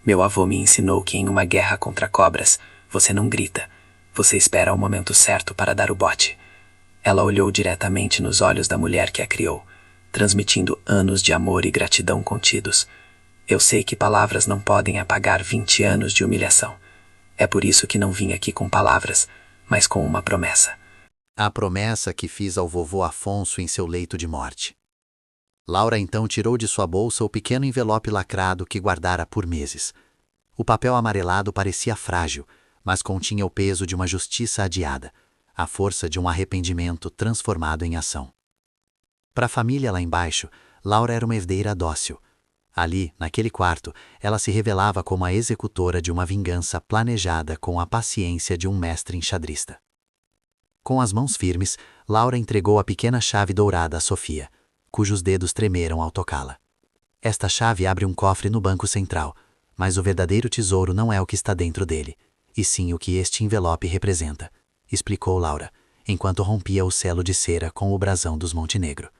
Meu avô me ensinou que em uma guerra contra cobras, você não grita, você espera o momento certo para dar o bote. Ela olhou diretamente nos olhos da mulher que a criou, transmitindo anos de amor e gratidão contidos. Eu sei que palavras não podem apagar 20 anos de humilhação. É por isso que não vim aqui com palavras, mas com uma promessa. A promessa que fiz ao vovô Afonso em seu leito de morte. Laura então tirou de sua bolsa o pequeno envelope lacrado que guardara por meses. O papel amarelado parecia frágil, mas continha o peso de uma justiça adiada, a força de um arrependimento transformado em ação. Para a família lá embaixo, Laura era uma herdeira dócil. Ali, naquele quarto, ela se revelava como a executora de uma vingança planejada com a paciência de um mestre enxadrista. Com as mãos firmes, Laura entregou a pequena chave dourada a Sofia, cujos dedos tremeram ao tocá-la. Esta chave abre um cofre no banco central, mas o verdadeiro tesouro não é o que está dentro dele, e sim o que este envelope representa, explicou Laura, enquanto rompia o selo de cera com o brasão dos Montenegro.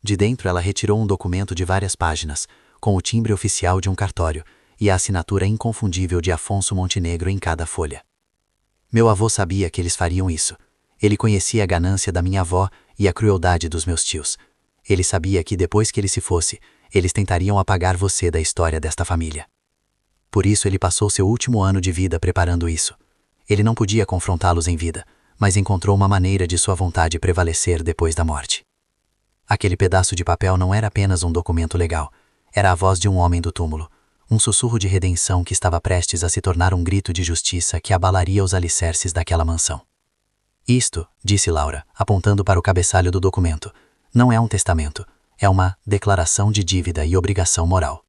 De dentro ela retirou um documento de várias páginas, com o timbre oficial de um cartório e a assinatura inconfundível de Afonso Montenegro em cada folha. Meu avô sabia que eles fariam isso. Ele conhecia a ganância da minha avó e a crueldade dos meus tios. Ele sabia que depois que ele se fosse, eles tentariam apagar você da história desta família. Por isso ele passou seu último ano de vida preparando isso. Ele não podia confrontá-los em vida, mas encontrou uma maneira de sua vontade prevalecer depois da morte. Aquele pedaço de papel não era apenas um documento legal, era a voz de um homem do túmulo, um sussurro de redenção que estava prestes a se tornar um grito de justiça que abalaria os alicerces daquela mansão. Isto, disse Laura, apontando para o cabeçalho do documento, não é um testamento, é uma declaração de dívida e obrigação moral.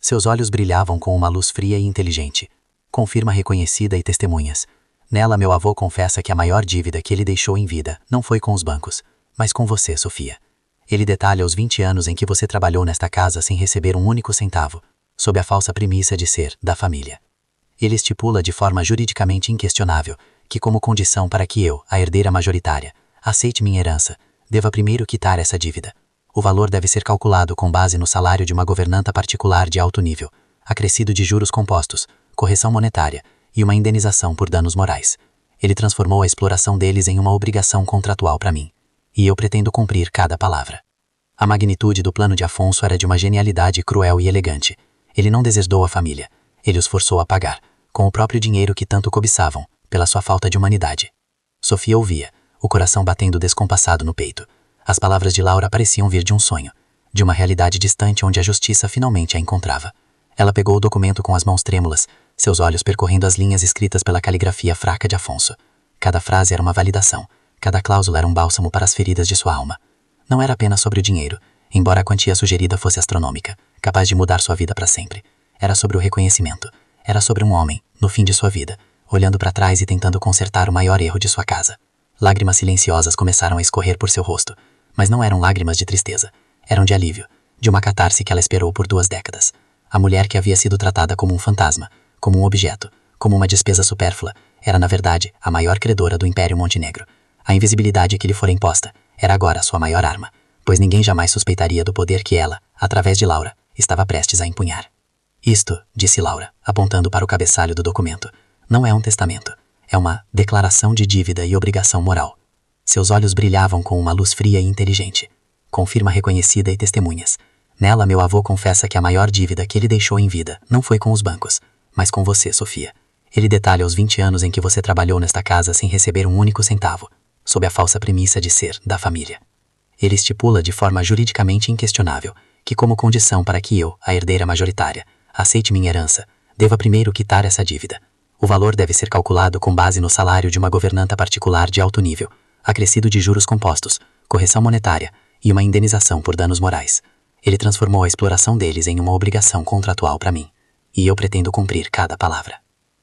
Seus olhos brilhavam com uma luz fria e inteligente. Confirma reconhecida e testemunhas. Nela meu avô confessa que a maior dívida que ele deixou em vida não foi com os bancos, mas com você, Sofia. Ele detalha os 20 anos em que você trabalhou nesta casa sem receber um único centavo, sob a falsa premissa de ser da família. Ele estipula de forma juridicamente inquestionável que, como condição para que eu, a herdeira majoritária, aceite minha herança, deva primeiro quitar essa dívida. O valor deve ser calculado com base no salário de uma governanta particular de alto nível, acrescido de juros compostos, correção monetária e uma indenização por danos morais. Ele transformou a exploração deles em uma obrigação contratual para mim, e eu pretendo cumprir cada palavra. A magnitude do plano de Afonso era de uma genialidade cruel e elegante. Ele não deserdou a família, ele os forçou a pagar, com o próprio dinheiro que tanto cobiçavam, pela sua falta de humanidade. Sofia ouvia, o coração batendo descompassado no peito. As palavras de Laura pareciam vir de um sonho, de uma realidade distante onde a justiça finalmente a encontrava. Ela pegou o documento com as mãos trêmulas, seus olhos percorrendo as linhas escritas pela caligrafia fraca de Afonso. Cada frase era uma validação, cada cláusula era um bálsamo para as feridas de sua alma. Não era apenas sobre o dinheiro, embora a quantia sugerida fosse astronômica, capaz de mudar sua vida para sempre. Era sobre o reconhecimento. Era sobre um homem, no fim de sua vida, olhando para trás e tentando consertar o maior erro de sua casa. Lágrimas silenciosas começaram a escorrer por seu rosto, mas não eram lágrimas de tristeza. Eram de alívio, de uma catarse que ela esperou por 2 décadas. A mulher que havia sido tratada como um fantasma, como um objeto, como uma despesa supérflua, era na verdade a maior credora do Império Montenegro. A invisibilidade que lhe fora imposta era agora sua maior arma, pois ninguém jamais suspeitaria do poder que ela, através de Laura, estava prestes a empunhar. Isto, disse Laura, apontando para o cabeçalho do documento, não é um testamento, é uma declaração de dívida e obrigação moral. Seus olhos brilhavam com uma luz fria e inteligente. Confirma reconhecida e testemunhas. Nela meu avô confessa que a maior dívida que ele deixou em vida não foi com os bancos, mas com você, Sofia. Ele detalha os 20 anos em que você trabalhou nesta casa sem receber um único centavo, sob a falsa premissa de ser da família. Ele estipula de forma juridicamente inquestionável que, como condição para que eu, a herdeira majoritária, aceite minha herança, deva primeiro quitar essa dívida. O valor deve ser calculado com base no salário de uma governanta particular de alto nível, acrescido de juros compostos, correção monetária e uma indenização por danos morais. Ele transformou a exploração deles em uma obrigação contratual para mim, e eu pretendo cumprir cada palavra.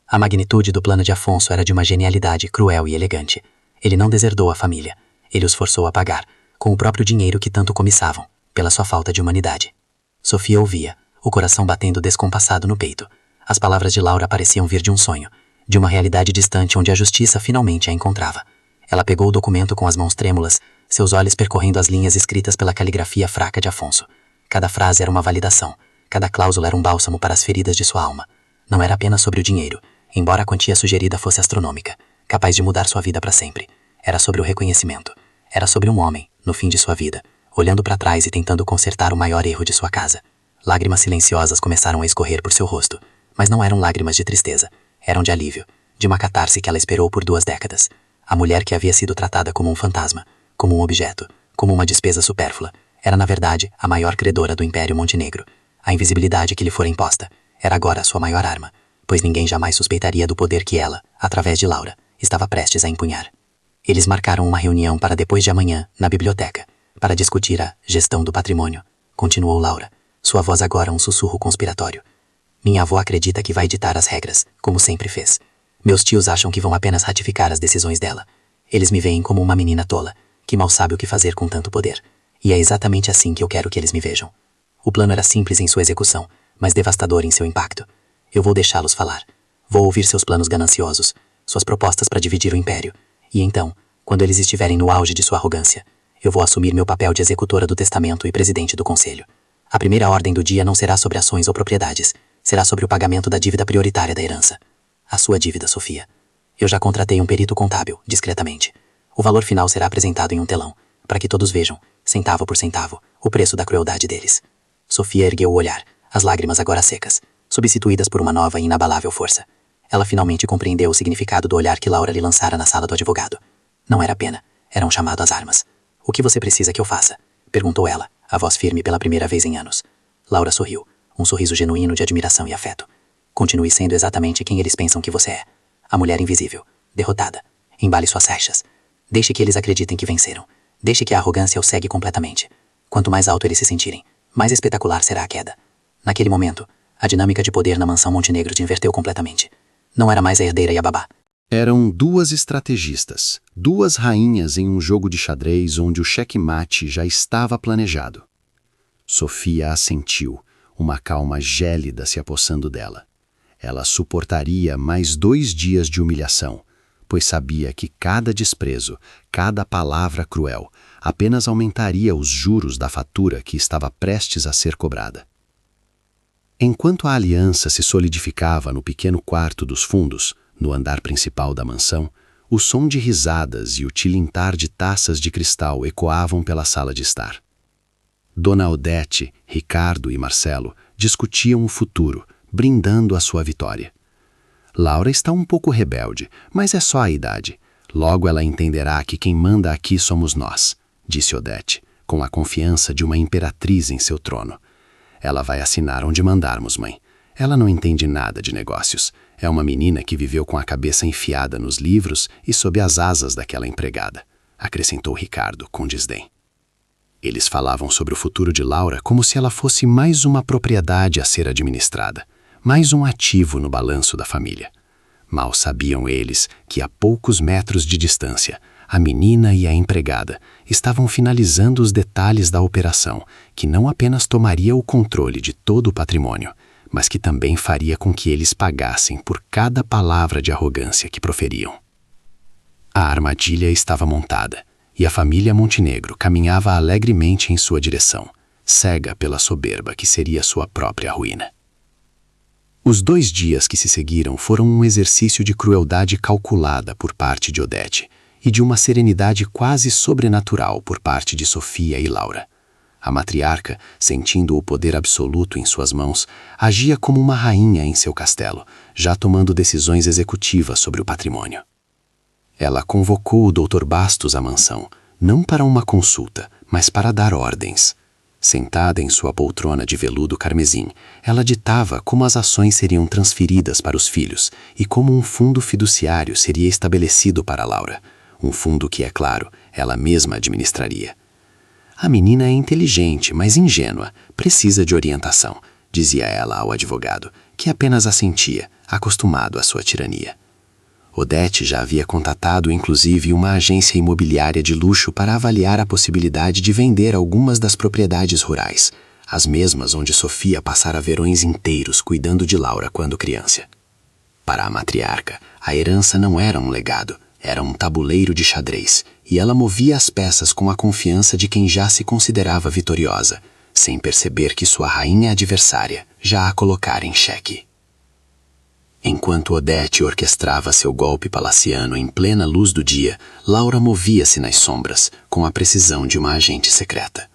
A magnitude do plano de Afonso era de uma genialidade cruel e elegante. Ele não deserdou a família, ele os forçou a pagar, com o próprio dinheiro que tanto cobiçavam, pela sua falta de humanidade. Sofia ouvia, o coração batendo descompassado no peito. As palavras de Laura pareciam vir de um sonho, de uma realidade distante onde a justiça finalmente a encontrava. Ela pegou o documento com as mãos trêmulas, seus olhos percorrendo as linhas escritas pela caligrafia fraca de Afonso. Cada frase era uma validação, cada cláusula era um bálsamo para as feridas de sua alma. Não era apenas sobre o dinheiro, embora a quantia sugerida fosse astronômica, capaz de mudar sua vida para sempre. Era sobre o reconhecimento. Era sobre um homem, no fim de sua vida, olhando para trás e tentando consertar o maior erro de sua casa. Lágrimas silenciosas começaram a escorrer por seu rosto, mas não eram lágrimas de tristeza, eram de alívio, de uma catarse que ela esperou por 2 décadas. A mulher que havia sido tratada como um fantasma, como um objeto, como uma despesa supérflua, era na verdade a maior credora do Império Montenegro. A invisibilidade que lhe fora imposta era agora a sua maior arma, pois ninguém jamais suspeitaria do poder que ela, através de Laura, estava prestes a empunhar. Eles marcaram uma reunião para depois de amanhã, na biblioteca, para discutir a gestão do patrimônio, continuou Laura, sua voz agora um sussurro conspiratório. Minha avó acredita que vai ditar as regras, como sempre fez. Meus tios acham que vão apenas ratificar as decisões dela. Eles me veem como uma menina tola, que mal sabe o que fazer com tanto poder. E é exatamente assim que eu quero que eles me vejam. O plano era simples em sua execução, mas devastador em seu impacto. Eu vou deixá-los falar. Vou ouvir seus planos gananciosos, suas propostas para dividir o império. E então, quando eles estiverem no auge de sua arrogância, eu vou assumir meu papel de executora do testamento e presidente do conselho. A primeira ordem do dia não será sobre ações ou propriedades, será sobre o pagamento da dívida prioritária da herança. A sua dívida, Sofia. Eu já contratei um perito contábil, discretamente. O valor final será apresentado em um telão, para que todos vejam, centavo por centavo, o preço da crueldade deles. Sofia ergueu o olhar, as lágrimas agora secas, substituídas por uma nova e inabalável força. Ela finalmente compreendeu o significado do olhar que Laura lhe lançara na sala do advogado. Não era pena, era um chamado às armas. O que você precisa que eu faça? Perguntou ela, a voz firme pela primeira vez em anos. Laura sorriu, um sorriso genuíno de admiração e afeto. Continue sendo exatamente quem eles pensam que você é. A mulher invisível, derrotada. Embale suas faixas. Deixe que eles acreditem que venceram. Deixe que a arrogância os cegue completamente. Quanto mais alto eles se sentirem, mais espetacular será a queda. Naquele momento, a dinâmica de poder na mansão Montenegro se inverteu completamente. Não era mais a herdeira e a babá. Eram duas estrategistas, duas rainhas em um jogo de xadrez onde o xeque-mate já estava planejado. Sofia assentiu, uma calma gélida se apossando dela. Ela suportaria mais 2 dias de humilhação, pois sabia que cada desprezo, cada palavra cruel, apenas aumentaria os juros da fatura que estava prestes a ser cobrada. Enquanto a aliança se solidificava no pequeno quarto dos fundos, no andar principal da mansão, o som de risadas e o tilintar de taças de cristal ecoavam pela sala de estar. Dona Odete, Ricardo e Marcelo discutiam o futuro, brindando a sua vitória. Laura está um pouco rebelde, mas é só a idade. Logo ela entenderá que quem manda aqui somos nós, disse Odete, com a confiança de uma imperatriz em seu trono. Ela vai assinar onde mandarmos, mãe. Ela não entende nada de negócios. É uma menina que viveu com a cabeça enfiada nos livros e sob as asas daquela empregada, acrescentou Ricardo com desdém. Eles falavam sobre o futuro de Laura como se ela fosse mais uma propriedade a ser administrada, mais um ativo no balanço da família. Mal sabiam eles que a poucos metros de distância, a menina e a empregada estavam finalizando os detalhes da operação, que não apenas tomaria o controle de todo o patrimônio, mas que também faria com que eles pagassem por cada palavra de arrogância que proferiam. A armadilha estava montada, e a família Montenegro caminhava alegremente em sua direção, cega pela soberba que seria sua própria ruína. Os 2 dias que se seguiram foram um exercício de crueldade calculada por parte de Odete e de uma serenidade quase sobrenatural por parte de Sofia e Laura. A matriarca, sentindo o poder absoluto em suas mãos, agia como uma rainha em seu castelo, já tomando decisões executivas sobre o patrimônio. Ela convocou o Dr. Bastos à mansão, não para uma consulta, mas para dar ordens. Sentada em sua poltrona de veludo carmesim, ela ditava como as ações seriam transferidas para os filhos e como um fundo fiduciário seria estabelecido para Laura, um fundo que, é claro, ela mesma administraria. A menina é inteligente, mas ingênua, precisa de orientação, dizia ela ao advogado, que apenas assentia, acostumado à sua tirania. Odete já havia contatado inclusive uma agência imobiliária de luxo para avaliar a possibilidade de vender algumas das propriedades rurais, as mesmas onde Sofia passara verões inteiros cuidando de Laura quando criança. Para a matriarca, a herança não era um legado, era um tabuleiro de xadrez, e ela movia as peças com a confiança de quem já se considerava vitoriosa, sem perceber que sua rainha adversária já a colocara em xeque. Enquanto Odete orquestrava seu golpe palaciano em plena luz do dia, Laura movia-se nas sombras, com a precisão de uma agente secreta.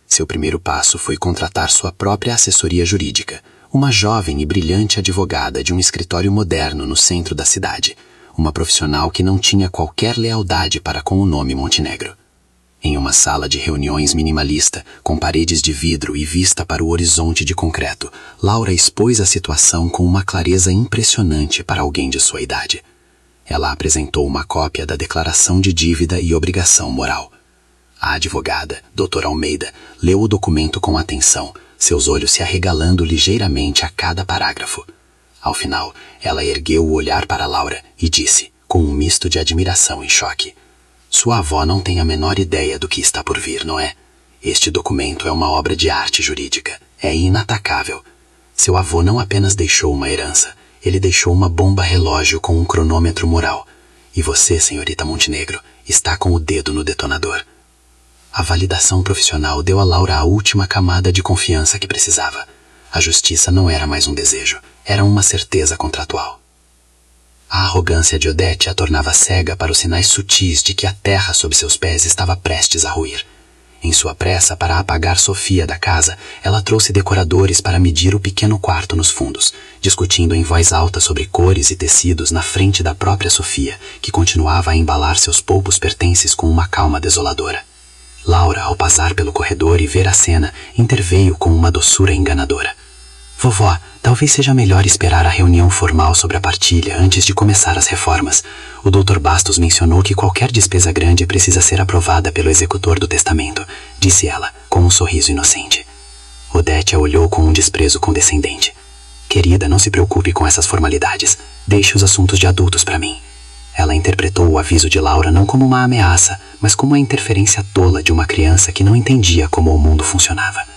Seu primeiro passo foi contratar sua própria assessoria jurídica, uma jovem e brilhante advogada de um escritório moderno no centro da cidade, uma profissional que não tinha qualquer lealdade para com o nome Montenegro. Em uma sala de reuniões minimalista, com paredes de vidro e vista para o horizonte de concreto, Laura expôs a situação com uma clareza impressionante para alguém de sua idade. Ela apresentou uma cópia da declaração de dívida e obrigação moral. A advogada, Dra. Almeida, leu o documento com atenção, seus olhos se arregalando ligeiramente a cada parágrafo. Ao final, ela ergueu o olhar para Laura e disse, com um misto de admiração e choque: "Sua avó não tem a menor ideia do que está por vir, não é? Este documento é uma obra de arte jurídica. É inatacável. Seu avô não apenas deixou uma herança, ele deixou uma bomba relógio com um cronômetro moral. E você, senhorita Montenegro, está com o dedo no detonador." A validação profissional deu a Laura a última camada de confiança que precisava. A justiça não era mais um desejo, era uma certeza contratual. A arrogância de Odete a tornava cega para os sinais sutis de que a terra sob seus pés estava prestes a ruir. Em sua pressa para apagar Sofia da casa, ela trouxe decoradores para medir o pequeno quarto nos fundos, discutindo em voz alta sobre cores e tecidos na frente da própria Sofia, que continuava a embalar seus poucos pertences com uma calma desoladora. Laura, ao passar pelo corredor e ver a cena, interveio com uma doçura enganadora. Vovó, talvez seja melhor esperar a reunião formal sobre a partilha antes de começar as reformas. O Dr. Bastos mencionou que qualquer despesa grande precisa ser aprovada pelo executor do testamento, disse ela, com um sorriso inocente. Odete a olhou com um desprezo condescendente. Querida, não se preocupe com essas formalidades. Deixe os assuntos de adultos para mim. Ela interpretou o aviso de Laura não como uma ameaça, mas como a interferência tola de uma criança que não entendia como o mundo funcionava.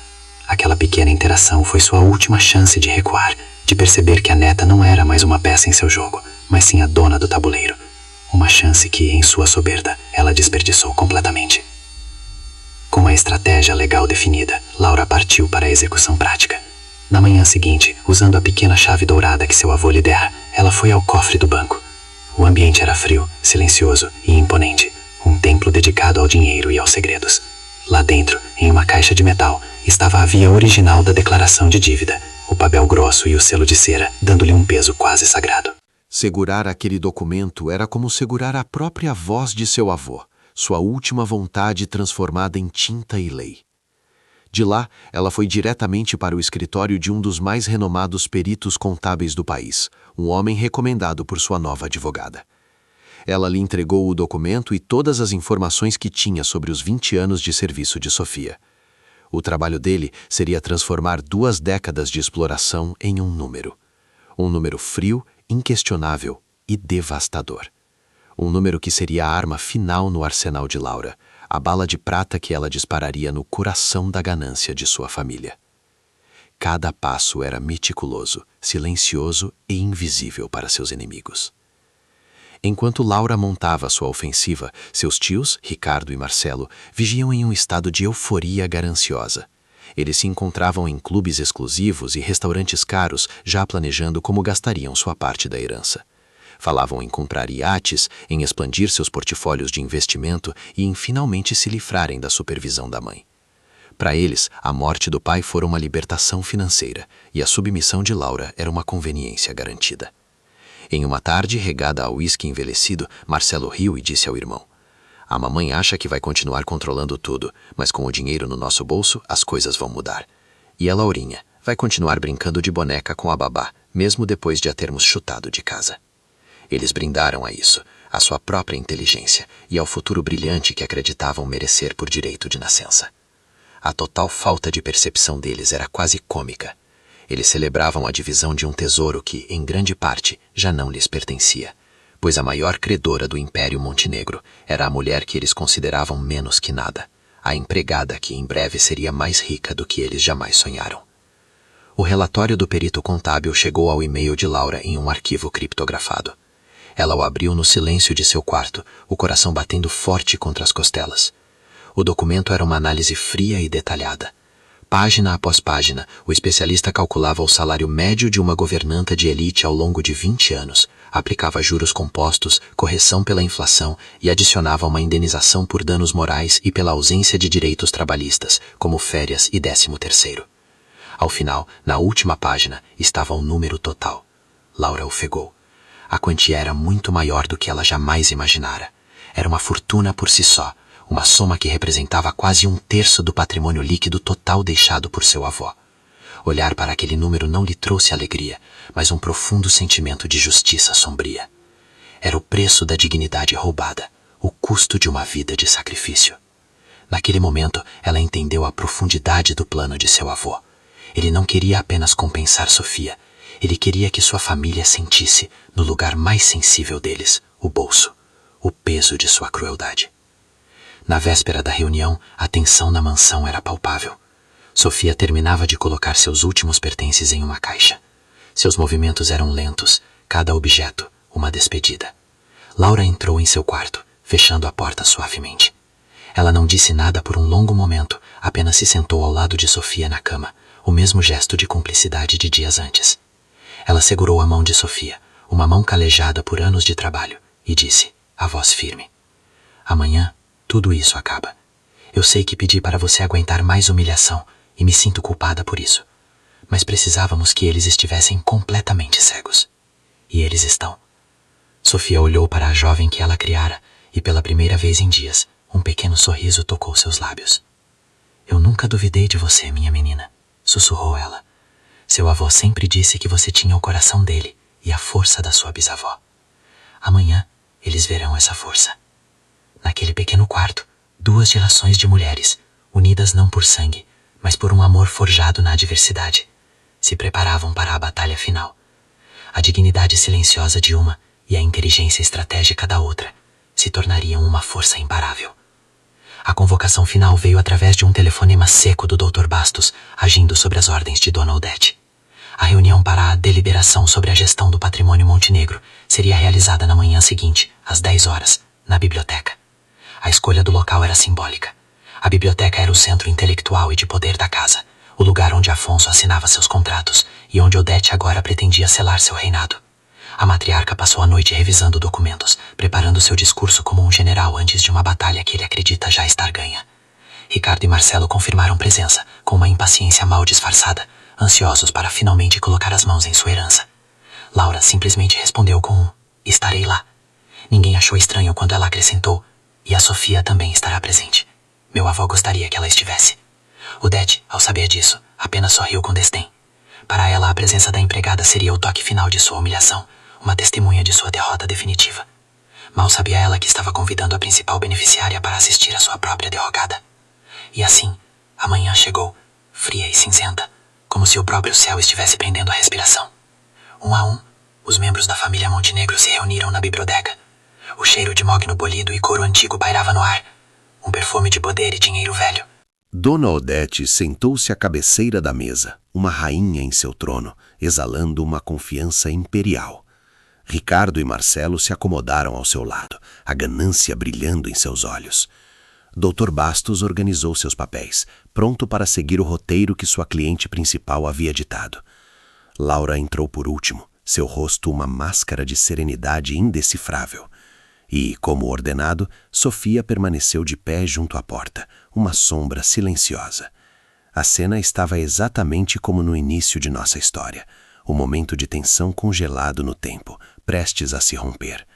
Aquela pequena interação foi sua última chance de recuar, de perceber que a neta não era mais uma peça em seu jogo, mas sim a dona do tabuleiro. Uma chance que, em sua soberba, ela desperdiçou completamente. Com a estratégia legal definida, Laura partiu para a execução prática. Na manhã seguinte, usando a pequena chave dourada que seu avô lhe dera, ela foi ao cofre do banco. O ambiente era frio, silencioso e imponente, um templo dedicado ao dinheiro e aos segredos. Lá dentro, em uma caixa de metal, estava a via original da declaração de dívida, o papel grosso e o selo de cera, dando-lhe um peso quase sagrado. Segurar aquele documento era como segurar a própria voz de seu avô, sua última vontade transformada em tinta e lei. De lá, ela foi diretamente para o escritório de um dos mais renomados peritos contábeis do país, um homem recomendado por sua nova advogada. Ela lhe entregou o documento e todas as informações que tinha sobre os 20 anos de serviço de Sofia. O trabalho dele seria transformar 2 décadas de exploração em um número. Um número frio, inquestionável e devastador. Um número que seria a arma final no arsenal de Laura, a bala de prata que ela dispararia no coração da ganância de sua família. Cada passo era meticuloso, silencioso e invisível para seus inimigos. Enquanto Laura montava sua ofensiva, seus tios, Ricardo e Marcelo, vigiam em um estado de euforia gananciosa. Eles se encontravam em clubes exclusivos e restaurantes caros, já planejando como gastariam sua parte da herança. Falavam em comprar iates, em expandir seus portfólios de investimento e em finalmente se livrarem da supervisão da mãe. Para eles, a morte do pai fora uma libertação financeira e a submissão de Laura era uma conveniência garantida. Em uma tarde, regada a uísque envelhecido, Marcelo riu e disse ao irmão: "A mamãe acha que vai continuar controlando tudo, mas com o dinheiro no nosso bolso, as coisas vão mudar. E a Laurinha vai continuar brincando de boneca com a babá, mesmo depois de a termos chutado de casa." Eles brindaram a isso, à sua própria inteligência e ao futuro brilhante que acreditavam merecer por direito de nascença. A total falta de percepção deles era quase cômica. Eles celebravam a divisão de um tesouro que, em grande parte, já não lhes pertencia, pois a maior credora do Império Montenegro era a mulher que eles consideravam menos que nada, a empregada que em breve seria mais rica do que eles jamais sonharam. O relatório do perito contábil chegou ao e-mail de Laura em um arquivo criptografado. Ela o abriu no silêncio de seu quarto, o coração batendo forte contra as costelas. O documento era uma análise fria e detalhada. Página após página, o especialista calculava o salário médio de uma governanta de elite ao longo de 20 anos, aplicava juros compostos, correção pela inflação e adicionava uma indenização por danos morais e pela ausência de direitos trabalhistas, como férias e 13º. Ao final, na última página, estava o número total. Laura ofegou. A quantia era muito maior do que ela jamais imaginara. Era uma fortuna por si só, uma soma que representava quase 1/3 do patrimônio líquido total deixado por seu avô. Olhar para aquele número não lhe trouxe alegria, mas um profundo sentimento de justiça sombria. Era o preço da dignidade roubada, o custo de uma vida de sacrifício. Naquele momento, ela entendeu a profundidade do plano de seu avô. Ele não queria apenas compensar Sofia, ele queria que sua família sentisse, no lugar mais sensível deles, o bolso, o peso de sua crueldade. Na véspera da reunião, a tensão na mansão era palpável. Sofia terminava de colocar seus últimos pertences em uma caixa. Seus movimentos eram lentos, cada objeto, uma despedida. Laura entrou em seu quarto, fechando a porta suavemente. Ela não disse nada por um longo momento, apenas se sentou ao lado de Sofia na cama, o mesmo gesto de cumplicidade de dias antes. Ela segurou a mão de Sofia, uma mão calejada por anos de trabalho, e disse, a voz firme: "Amanhã, tudo isso acaba. Eu sei que pedi para você aguentar mais humilhação, e me sinto culpada por isso. Mas precisávamos que eles estivessem completamente cegos. E eles estão." Sofia olhou para a jovem que ela criara, e pela primeira vez em dias, um pequeno sorriso tocou seus lábios. "Eu nunca duvidei de você, minha menina", sussurrou ela. Seu avô sempre disse que você tinha o coração dele e a força da sua bisavó. Amanhã, eles verão essa força. Naquele pequeno quarto, 2 gerações de mulheres, unidas não por sangue, mas por um amor forjado na adversidade, se preparavam para a batalha final. A dignidade silenciosa de uma e a inteligência estratégica da outra se tornariam uma força imparável. A convocação final veio através de um telefonema seco do Dr. Bastos, agindo sobre as ordens de Dona Odete. A reunião para a deliberação sobre a gestão do patrimônio Montenegro seria realizada na manhã seguinte, às 10 horas, na biblioteca. A escolha do local era simbólica. A biblioteca era o centro intelectual e de poder da casa, o lugar onde Afonso assinava seus contratos e onde Odete agora pretendia selar seu reinado. A matriarca passou a noite revisando documentos, preparando seu discurso como um general antes de uma batalha que ele acredita já estar ganha. Ricardo e Marcelo confirmaram presença, com uma impaciência mal disfarçada, ansiosos para finalmente colocar as mãos em sua herança. Laura simplesmente respondeu com um "estarei lá". Ninguém achou estranho quando ela acrescentou: "E a Sofia também estará presente. Meu avô gostaria que ela estivesse". Odete, ao saber disso, apenas sorriu com desdém. Para ela, a presença da empregada seria o toque final de sua humilhação, uma testemunha de sua derrota definitiva. Mal sabia ela que estava convidando a principal beneficiária para assistir à sua própria derrocada. E assim, a manhã chegou, fria e cinzenta, como se o próprio céu estivesse prendendo a respiração. Um a um, os membros da família Montenegro se reuniram na biblioteca. O cheiro de mogno polido e couro antigo pairava no ar, um perfume de poder e dinheiro velho. Dona Odete sentou-se à cabeceira da mesa, uma rainha em seu trono, exalando uma confiança imperial. Ricardo e Marcelo se acomodaram ao seu lado, a ganância brilhando em seus olhos. Dr. Bastos organizou seus papéis, pronto para seguir o roteiro que sua cliente principal havia ditado. Laura entrou por último, seu rosto uma máscara de serenidade indecifrável. E, como ordenado, Sofia permaneceu de pé junto à porta, uma sombra silenciosa. A cena estava exatamente como no início de nossa história, o momento de tensão congelado no tempo, prestes a se romper.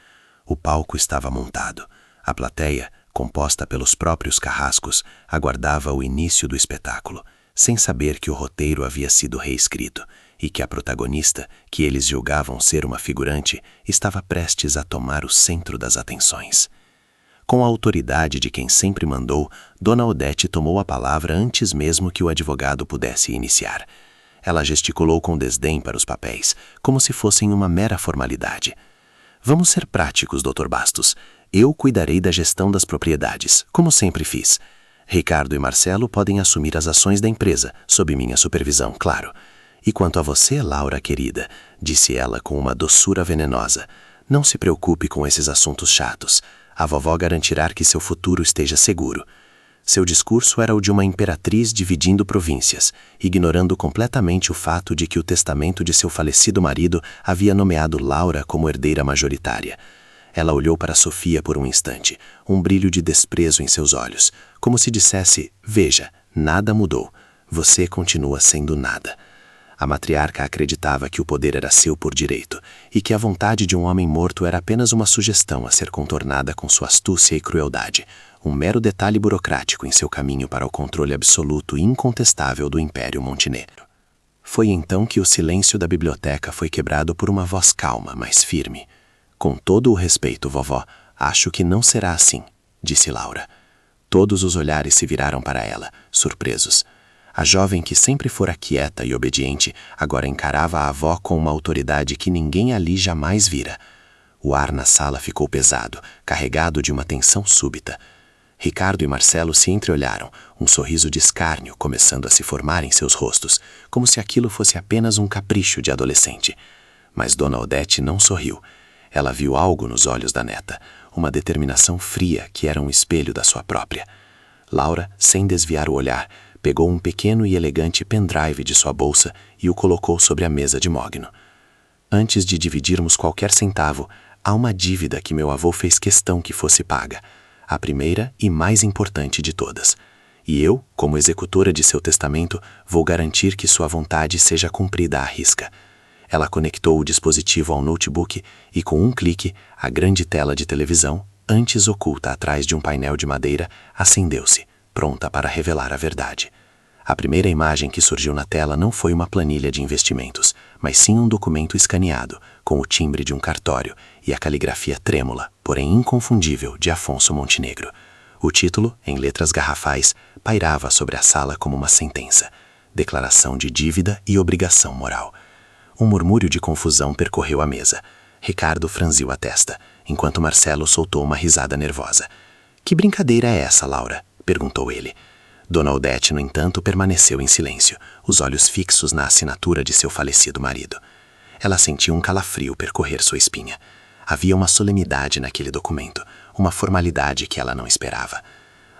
O palco estava montado. A plateia, composta pelos próprios carrascos, aguardava o início do espetáculo, sem saber que o roteiro havia sido reescrito e que a protagonista, que eles julgavam ser uma figurante, estava prestes a tomar o centro das atenções. Com a autoridade de quem sempre mandou, Dona Odete tomou a palavra antes mesmo que o advogado pudesse iniciar. Ela gesticulou com desdém para os papéis, como se fossem uma mera formalidade. "Vamos ser práticos, Dr. Bastos. Eu cuidarei da gestão das propriedades, como sempre fiz. Ricardo e Marcelo podem assumir as ações da empresa, sob minha supervisão, claro. E quanto a você, Laura querida", disse ela com uma doçura venenosa, "não se preocupe com esses assuntos chatos. A vovó garantirá que seu futuro esteja seguro." Seu discurso era o de uma imperatriz dividindo províncias, ignorando completamente o fato de que o testamento de seu falecido marido havia nomeado Laura como herdeira majoritária. Ela olhou para Sofia por um instante, um brilho de desprezo em seus olhos, como se dissesse: "Veja, nada mudou. Você continua sendo nada." A matriarca acreditava que o poder era seu por direito e que a vontade de um homem morto era apenas uma sugestão a ser contornada com sua astúcia e crueldade, um mero detalhe burocrático em seu caminho para o controle absoluto e incontestável do Império Montenegro. Foi então que o silêncio da biblioteca foi quebrado por uma voz calma, mas firme. "Com todo o respeito, vovó, acho que não será assim", disse Laura. Todos os olhares se viraram para ela, surpresos. A jovem que sempre fora quieta e obediente, agora encarava a avó com uma autoridade que ninguém ali jamais vira. O ar na sala ficou pesado, carregado de uma tensão súbita. Ricardo e Marcelo se entreolharam, um sorriso de escárnio começando a se formar em seus rostos, como se aquilo fosse apenas um capricho de adolescente. Mas Dona Odete não sorriu. Ela viu algo nos olhos da neta, uma determinação fria que era um espelho da sua própria. Laura, sem desviar o olhar, pegou um pequeno e elegante pendrive de sua bolsa e o colocou sobre a mesa de mogno. "Antes de dividirmos qualquer centavo, há uma dívida que meu avô fez questão que fosse paga, a primeira e mais importante de todas. E eu, como executora de seu testamento, vou garantir que sua vontade seja cumprida à risca." Ela conectou o dispositivo ao notebook e, com um clique, a grande tela de televisão, antes oculta atrás de um painel de madeira, acendeu-se, pronta para revelar a verdade. A primeira imagem que surgiu na tela não foi uma planilha de investimentos, mas sim um documento escaneado, com o timbre de um cartório e a caligrafia trêmula, porém inconfundível, de Afonso Montenegro. O título, em letras garrafais, pairava sobre a sala como uma sentença: declaração de dívida e obrigação moral. Um murmúrio de confusão percorreu a mesa. Ricardo franziu a testa, enquanto Marcelo soltou uma risada nervosa. "Que brincadeira é essa, Laura?" perguntou ele. Dona Odete, no entanto, permaneceu em silêncio, os olhos fixos na assinatura de seu falecido marido. Ela sentiu um calafrio percorrer sua espinha. Havia uma solenidade naquele documento, uma formalidade que ela não esperava.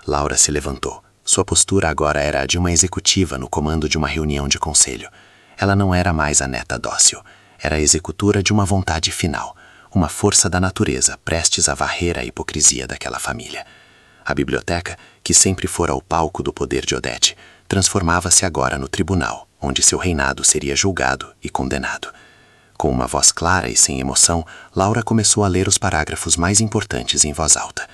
Laura se levantou. Sua postura agora era a de uma executiva no comando de uma reunião de conselho. Ela não era mais a neta dócil. Era a executora de uma vontade final, uma força da natureza prestes a varrer a hipocrisia daquela família. A biblioteca, que sempre fora o palco do poder de Odete, transformava-se agora no tribunal, onde seu reinado seria julgado e condenado. Com uma voz clara e sem emoção, Laura começou a ler os parágrafos mais importantes em voz alta.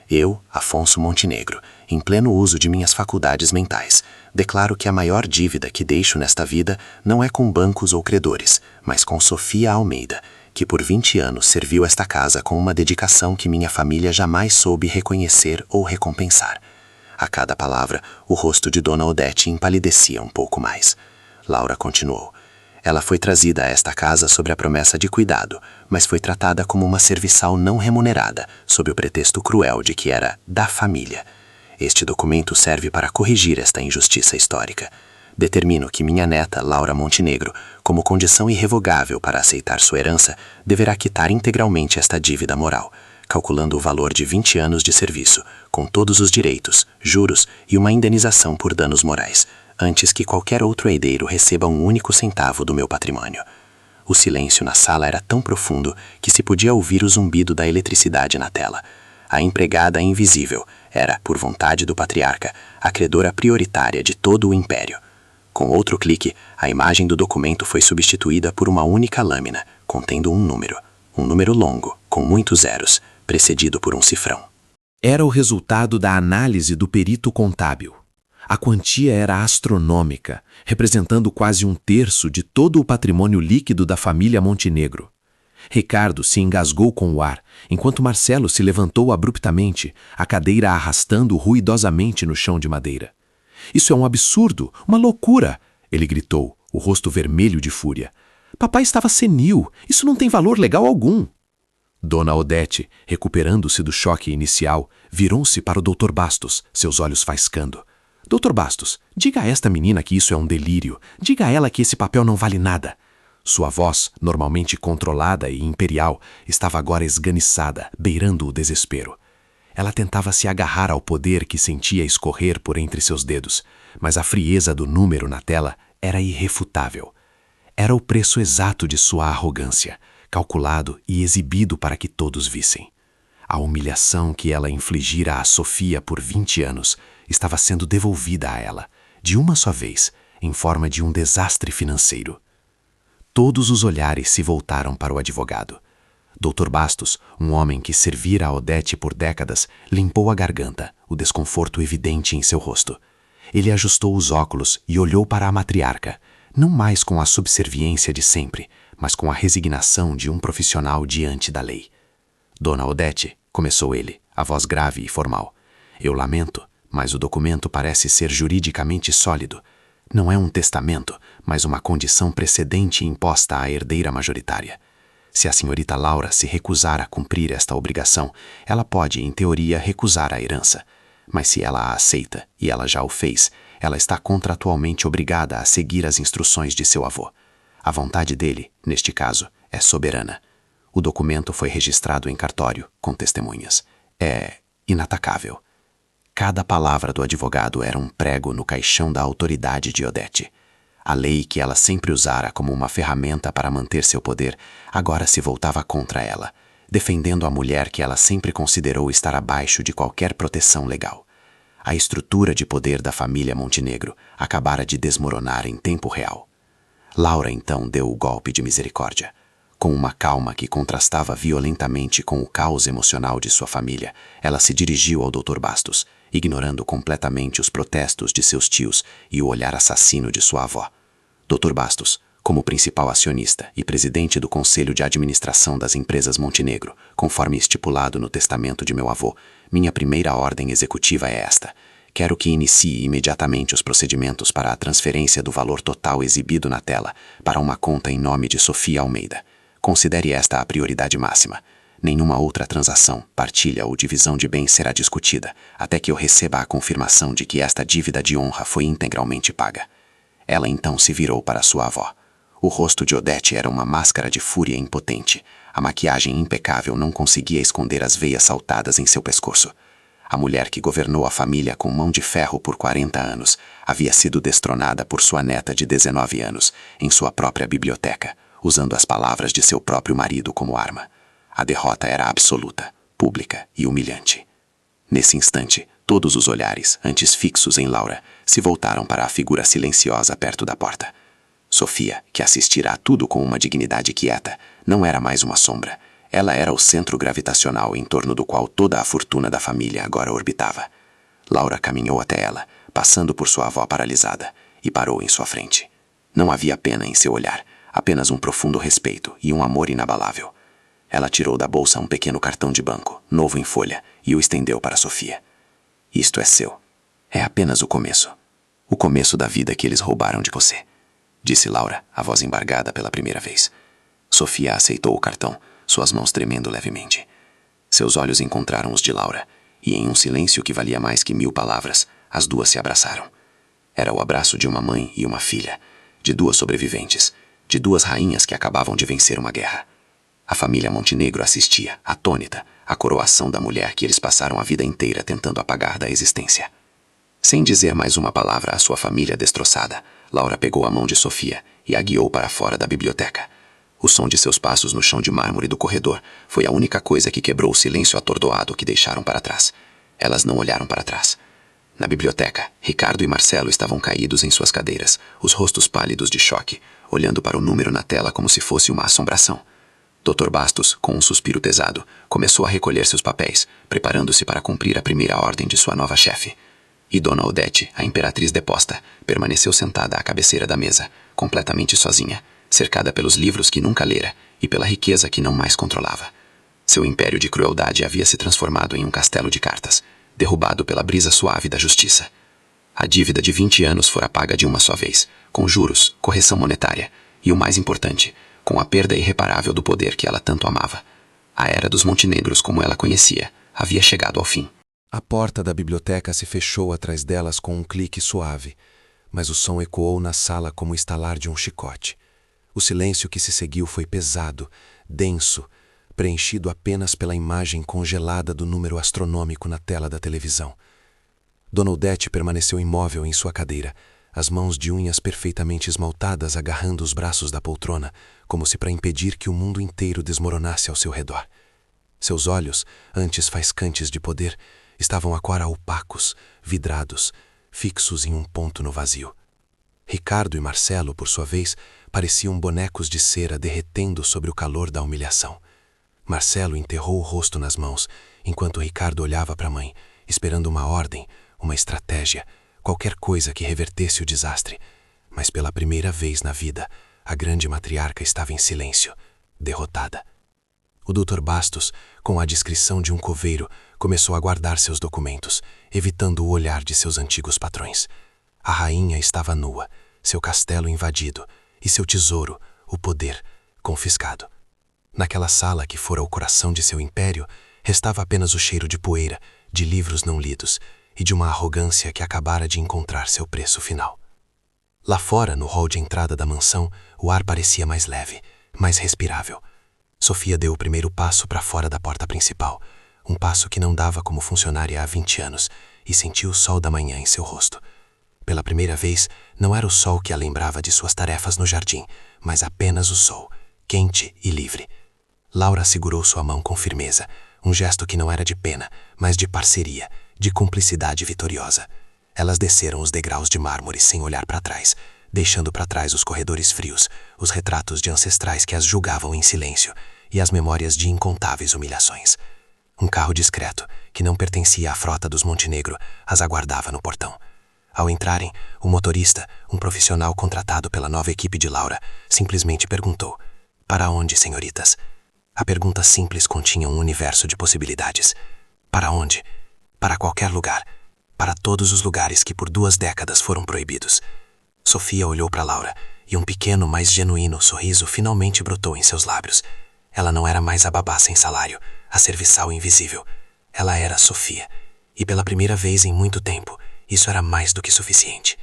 "Eu, Afonso Montenegro, em pleno uso de minhas faculdades mentais, declaro que a maior dívida que deixo nesta vida não é com bancos ou credores, mas com Sofia Almeida, que por 20 anos serviu esta casa com uma dedicação que minha família jamais soube reconhecer ou recompensar." A cada palavra, o rosto de Dona Odete empalidecia um pouco mais. Laura continuou. "Ela foi trazida a esta casa sob a promessa de cuidado, mas foi tratada como uma serviçal não remunerada, sob o pretexto cruel de que era da família. Este documento serve para corrigir esta injustiça histórica. Determino que minha neta, Laura Montenegro, como condição irrevogável para aceitar sua herança, deverá quitar integralmente esta dívida moral, calculando o valor de 20 anos de serviço, com todos os direitos, juros e uma indenização por danos morais, antes que qualquer outro herdeiro receba um único centavo do meu patrimônio." O silêncio na sala era tão profundo que se podia ouvir o zumbido da eletricidade na tela. A empregada invisível era, por vontade do patriarca, a credora prioritária de todo o império. Com outro clique, a imagem do documento foi substituída por uma única lâmina, contendo um número longo, com muitos zeros, precedido por um cifrão. Era o resultado da análise do perito contábil. A quantia era astronômica, representando quase 1/3 de todo o patrimônio líquido da família Montenegro. Ricardo se engasgou com o ar, enquanto Marcelo se levantou abruptamente, a cadeira arrastando ruidosamente no chão de madeira. "Isso é um absurdo, uma loucura!" ele gritou, o rosto vermelho de fúria. "Papai estava senil, isso não tem valor legal algum." Dona Odete, recuperando-se do choque inicial, virou-se para o Dr. Bastos, seus olhos faiscando. "Dr. Bastos, diga a esta menina que isso é um delírio. Diga a ela que esse papel não vale nada." Sua voz, normalmente controlada e imperial, estava agora esganiçada, beirando o desespero. Ela tentava se agarrar ao poder que sentia escorrer por entre seus dedos, mas a frieza do número na tela era irrefutável. Era o preço exato de sua arrogância, calculado e exibido para que todos vissem. A humilhação que ela infligira a Sofia por 20 anos estava sendo devolvida a ela, de uma só vez, em forma de um desastre financeiro. Todos os olhares se voltaram para o advogado. Dr. Bastos, um homem que servira a Odete por décadas, limpou a garganta, o desconforto evidente em seu rosto. Ele ajustou os óculos e olhou para a matriarca, não mais com a subserviência de sempre, mas com a resignação de um profissional diante da lei. "Dona Odete", começou ele, a voz grave e formal, "eu lamento, mas o documento parece ser juridicamente sólido. Não é um testamento, mas uma condição precedente imposta à herdeira majoritária. Se a senhorita Laura se recusar a cumprir esta obrigação, ela pode, em teoria, recusar a herança. Mas se ela a aceita, e ela já o fez, ela está contratualmente obrigada a seguir as instruções de seu avô. A vontade dele, neste caso, é soberana. O documento foi registrado em cartório, com testemunhas. É inatacável." Cada palavra do advogado era um prego no caixão da autoridade de Odete. A lei que ela sempre usara como uma ferramenta para manter seu poder, agora se voltava contra ela, defendendo a mulher que ela sempre considerou estar abaixo de qualquer proteção legal. A estrutura de poder da família Montenegro acabara de desmoronar em tempo real. Laura então deu o golpe de misericórdia. Com uma calma que contrastava violentamente com o caos emocional de sua família, ela se dirigiu ao Dr. Bastos ignorando completamente os protestos de seus tios e o olhar assassino de sua avó. Dr. Bastos, como principal acionista e presidente do Conselho de Administração das Empresas Montenegro, conforme estipulado no testamento de meu avô, minha primeira ordem executiva é esta. Quero que inicie imediatamente os procedimentos para a transferência do valor total exibido na tela para uma conta em nome de Sofia Almeida. Considere esta a prioridade máxima. Nenhuma outra transação, partilha ou divisão de bens será discutida, até que eu receba a confirmação de que esta dívida de honra foi integralmente paga. Ela então se virou para sua avó. O rosto de Odete era uma máscara de fúria impotente. A maquiagem impecável não conseguia esconder as veias saltadas em seu pescoço. A mulher que governou a família com mão de ferro por 40 anos havia sido destronada por sua neta de 19 anos, em sua própria biblioteca, usando as palavras de seu próprio marido como arma. A derrota era absoluta, pública e humilhante. Nesse instante, todos os olhares, antes fixos em Laura, se voltaram para a figura silenciosa perto da porta. Sofia, que assistira a tudo com uma dignidade quieta, não era mais uma sombra. Ela era o centro gravitacional em torno do qual toda a fortuna da família agora orbitava. Laura caminhou até ela, passando por sua avó paralisada, e parou em sua frente. Não havia pena em seu olhar, apenas um profundo respeito e um amor inabalável. Ela tirou da bolsa um pequeno cartão de banco, novo em folha, e o estendeu para Sofia. Isto é seu. É apenas o começo. O começo da vida que eles roubaram de você, disse Laura, a voz embargada pela primeira vez. Sofia aceitou o cartão, suas mãos tremendo levemente. Seus olhos encontraram os de Laura, e em um silêncio que valia mais que 1000 palavras, as duas se abraçaram. Era o abraço de uma mãe e uma filha, de duas sobreviventes, de duas rainhas que acabavam de vencer uma guerra. A família Montenegro assistia, atônita, à coroação da mulher que eles passaram a vida inteira tentando apagar da existência. Sem dizer mais uma palavra à sua família destroçada, Laura pegou a mão de Sofia e a guiou para fora da biblioteca. O som de seus passos no chão de mármore do corredor foi a única coisa que quebrou o silêncio atordoado que deixaram para trás. Elas não olharam para trás. Na biblioteca, Ricardo e Marcelo estavam caídos em suas cadeiras, os rostos pálidos de choque, olhando para o número na tela como se fosse uma assombração. Dr. Bastos, com um suspiro pesado, começou a recolher seus papéis, preparando-se para cumprir a primeira ordem de sua nova chefe. E Dona Odete, a imperatriz deposta, permaneceu sentada à cabeceira da mesa, completamente sozinha, cercada pelos livros que nunca lera e pela riqueza que não mais controlava. Seu império de crueldade havia se transformado em um castelo de cartas, derrubado pela brisa suave da justiça. A dívida de 20 anos fora paga de uma só vez, com juros, correção monetária e, o mais importante, com a perda irreparável do poder que ela tanto amava. A era dos Montenegros, como ela conhecia, havia chegado ao fim. A porta da biblioteca se fechou atrás delas com um clique suave, mas o som ecoou na sala como o estalar de um chicote. O silêncio que se seguiu foi pesado, denso, preenchido apenas pela imagem congelada do número astronômico na tela da televisão. Dona Odete permaneceu imóvel em sua cadeira, as mãos de unhas perfeitamente esmaltadas agarrando os braços da poltrona, como se para impedir que o mundo inteiro desmoronasse ao seu redor. Seus olhos, antes faiscantes de poder, estavam agora opacos, vidrados, fixos em um ponto no vazio. Ricardo e Marcelo, por sua vez, pareciam bonecos de cera derretendo sobre o calor da humilhação. Marcelo enterrou o rosto nas mãos, enquanto Ricardo olhava para a mãe, esperando uma ordem, uma estratégia, qualquer coisa que revertesse o desastre. Mas pela primeira vez na vida, a grande matriarca estava em silêncio, derrotada. O Dr. Bastos, com a discrição de um coveiro, começou a guardar seus documentos, evitando o olhar de seus antigos patrões. A rainha estava nua, seu castelo invadido, e seu tesouro, o poder, confiscado. Naquela sala que fora o coração de seu império, restava apenas o cheiro de poeira, de livros não lidos e de uma arrogância que acabara de encontrar seu preço final. Lá fora, no hall de entrada da mansão, o ar parecia mais leve, mais respirável. Sofia deu o primeiro passo para fora da porta principal, um passo que não dava como funcionária há 20 anos, e sentiu o sol da manhã em seu rosto. Pela primeira vez, não era o sol que a lembrava de suas tarefas no jardim, mas apenas o sol, quente e livre. Laura segurou sua mão com firmeza, um gesto que não era de pena, mas de parceria, de cumplicidade vitoriosa. Elas desceram os degraus de mármore sem olhar para trás, deixando para trás os corredores frios, os retratos de ancestrais que as julgavam em silêncio e as memórias de incontáveis humilhações. Um carro discreto, que não pertencia à frota dos Montenegro, as aguardava no portão. Ao entrarem, o motorista, um profissional contratado pela nova equipe de Laura, simplesmente perguntou: "Para onde, senhoritas?" A pergunta simples continha um universo de possibilidades. Para onde? Para qualquer lugar. Para todos os lugares que por 2 décadas foram proibidos. Sofia olhou para Laura e um pequeno, mas genuíno sorriso finalmente brotou em seus lábios. Ela não era mais a babá sem salário, a serviçal invisível. Ela era Sofia. E pela primeira vez em muito tempo, isso era mais do que suficiente.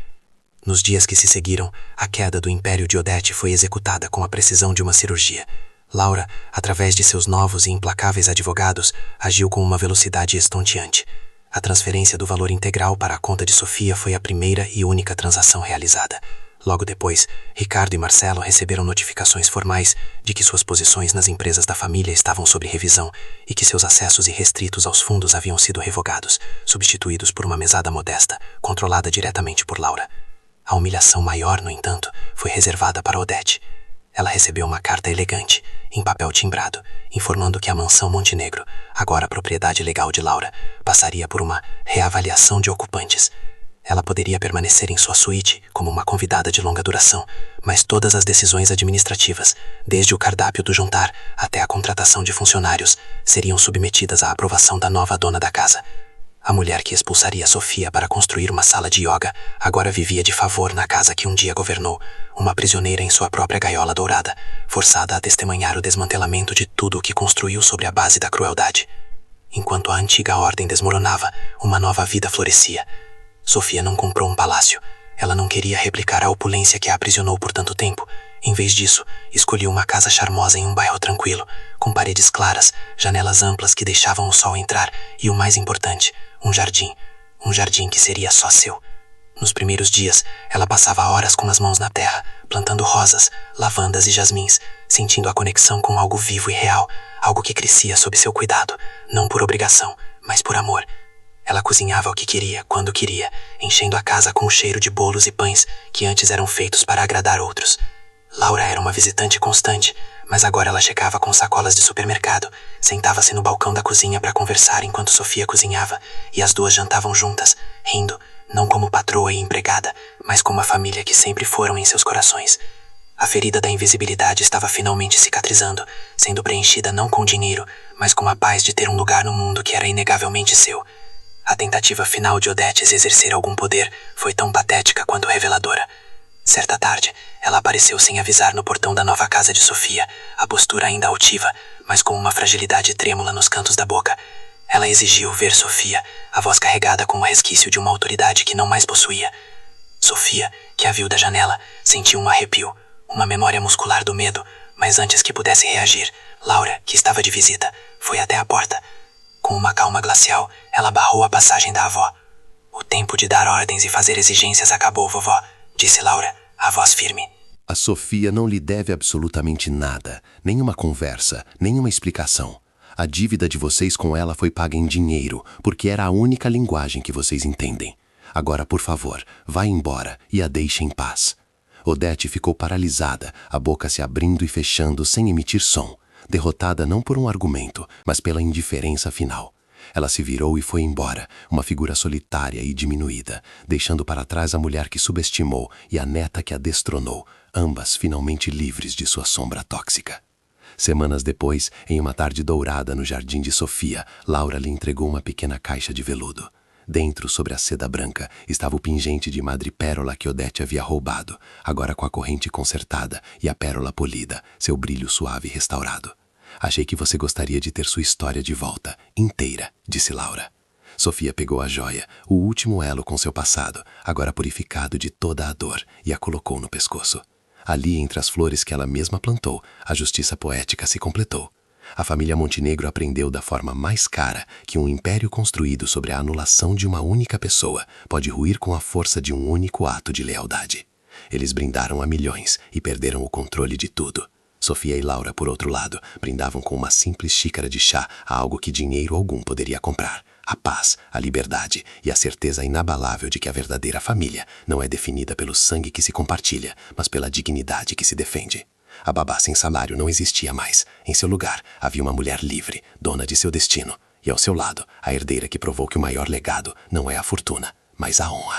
Nos dias que se seguiram, a queda do império de Odete foi executada com a precisão de uma cirurgia. Laura, através de seus novos e implacáveis advogados, agiu com uma velocidade estonteante. A transferência do valor integral para a conta de Sofia foi a primeira e única transação realizada. Logo depois, Ricardo e Marcelo receberam notificações formais de que suas posições nas empresas da família estavam sob revisão e que seus acessos irrestritos aos fundos haviam sido revogados, substituídos por uma mesada modesta, controlada diretamente por Laura. A humilhação maior, no entanto, foi reservada para Odete. Ela recebeu uma carta elegante, em papel timbrado, informando que a mansão Montenegro, agora propriedade legal de Laura, passaria por uma reavaliação de ocupantes. Ela poderia permanecer em sua suíte como uma convidada de longa duração, mas todas as decisões administrativas, desde o cardápio do jantar até a contratação de funcionários, seriam submetidas à aprovação da nova dona da casa. A mulher que expulsaria Sofia para construir uma sala de yoga agora vivia de favor na casa que um dia governou, uma prisioneira em sua própria gaiola dourada, forçada a testemunhar o desmantelamento de tudo o que construiu sobre a base da crueldade. Enquanto a antiga ordem desmoronava, uma nova vida florescia. Sofia não comprou um palácio. Ela não queria replicar a opulência que a aprisionou por tanto tempo. Em vez disso, escolheu uma casa charmosa em um bairro tranquilo, com paredes claras, janelas amplas que deixavam o sol entrar e, o mais importante, um jardim. Um jardim que seria só seu. Nos primeiros dias, ela passava horas com as mãos na terra, plantando rosas, lavandas e jasmins, sentindo a conexão com algo vivo e real, algo que crescia sob seu cuidado, não por obrigação, mas por amor. Ela cozinhava o que queria, quando queria, enchendo a casa com o cheiro de bolos e pães que antes eram feitos para agradar outros. Laura era uma visitante constante, mas agora ela chegava com sacolas de supermercado, sentava-se no balcão da cozinha para conversar enquanto Sofia cozinhava, e as duas jantavam juntas, rindo, não como patroa e empregada, mas como a família que sempre foram em seus corações. A ferida da invisibilidade estava finalmente cicatrizando, sendo preenchida não com dinheiro, mas com a paz de ter um lugar no mundo que era inegavelmente seu. A tentativa final de Odete exercer algum poder foi tão patética quanto reveladora. Certa tarde, ela apareceu sem avisar no portão da nova casa de Sofia, a postura ainda altiva, mas com uma fragilidade trêmula nos cantos da boca. Ela exigiu ver Sofia, a voz carregada com o resquício de uma autoridade que não mais possuía. Sofia, que a viu da janela, sentiu um arrepio, uma memória muscular do medo, mas antes que pudesse reagir, Laura, que estava de visita, foi até a porta. Com uma calma glacial, ela barrou a passagem da avó. "O tempo de dar ordens e fazer exigências acabou, vovó", disse Laura, a voz firme. A Sofia não lhe deve absolutamente nada, nenhuma conversa, nenhuma explicação. A dívida de vocês com ela foi paga em dinheiro, porque era a única linguagem que vocês entendem. Agora, por favor, vá embora e a deixe em paz. Odete ficou paralisada, a boca se abrindo e fechando sem emitir som, derrotada não por um argumento, mas pela indiferença final. Ela se virou e foi embora, uma figura solitária e diminuída, deixando para trás a mulher que subestimou e a neta que a destronou, ambas finalmente livres de sua sombra tóxica. Semanas depois, em uma tarde dourada no jardim de Sofia, Laura lhe entregou uma pequena caixa de veludo. Dentro, sobre a seda branca, estava o pingente de madrepérola que Odete havia roubado, agora com a corrente consertada e a pérola polida, seu brilho suave restaurado. "Achei que você gostaria de ter sua história de volta, inteira", disse Laura. Sofia pegou a joia, o último elo com seu passado, agora purificado de toda a dor, e a colocou no pescoço. Ali, entre as flores que ela mesma plantou, a justiça poética se completou. A família Montenegro aprendeu da forma mais cara que um império construído sobre a anulação de uma única pessoa pode ruir com a força de um único ato de lealdade. Eles brindaram a milhões e perderam o controle de tudo. Sofia e Laura, por outro lado, brindavam com uma simples xícara de chá a algo que dinheiro algum poderia comprar: a paz, a liberdade e a certeza inabalável de que a verdadeira família não é definida pelo sangue que se compartilha, mas pela dignidade que se defende. A babá sem salário não existia mais. Em seu lugar, havia uma mulher livre, dona de seu destino, E ao seu lado, a herdeira que provou que o maior legado não é a fortuna, mas a honra.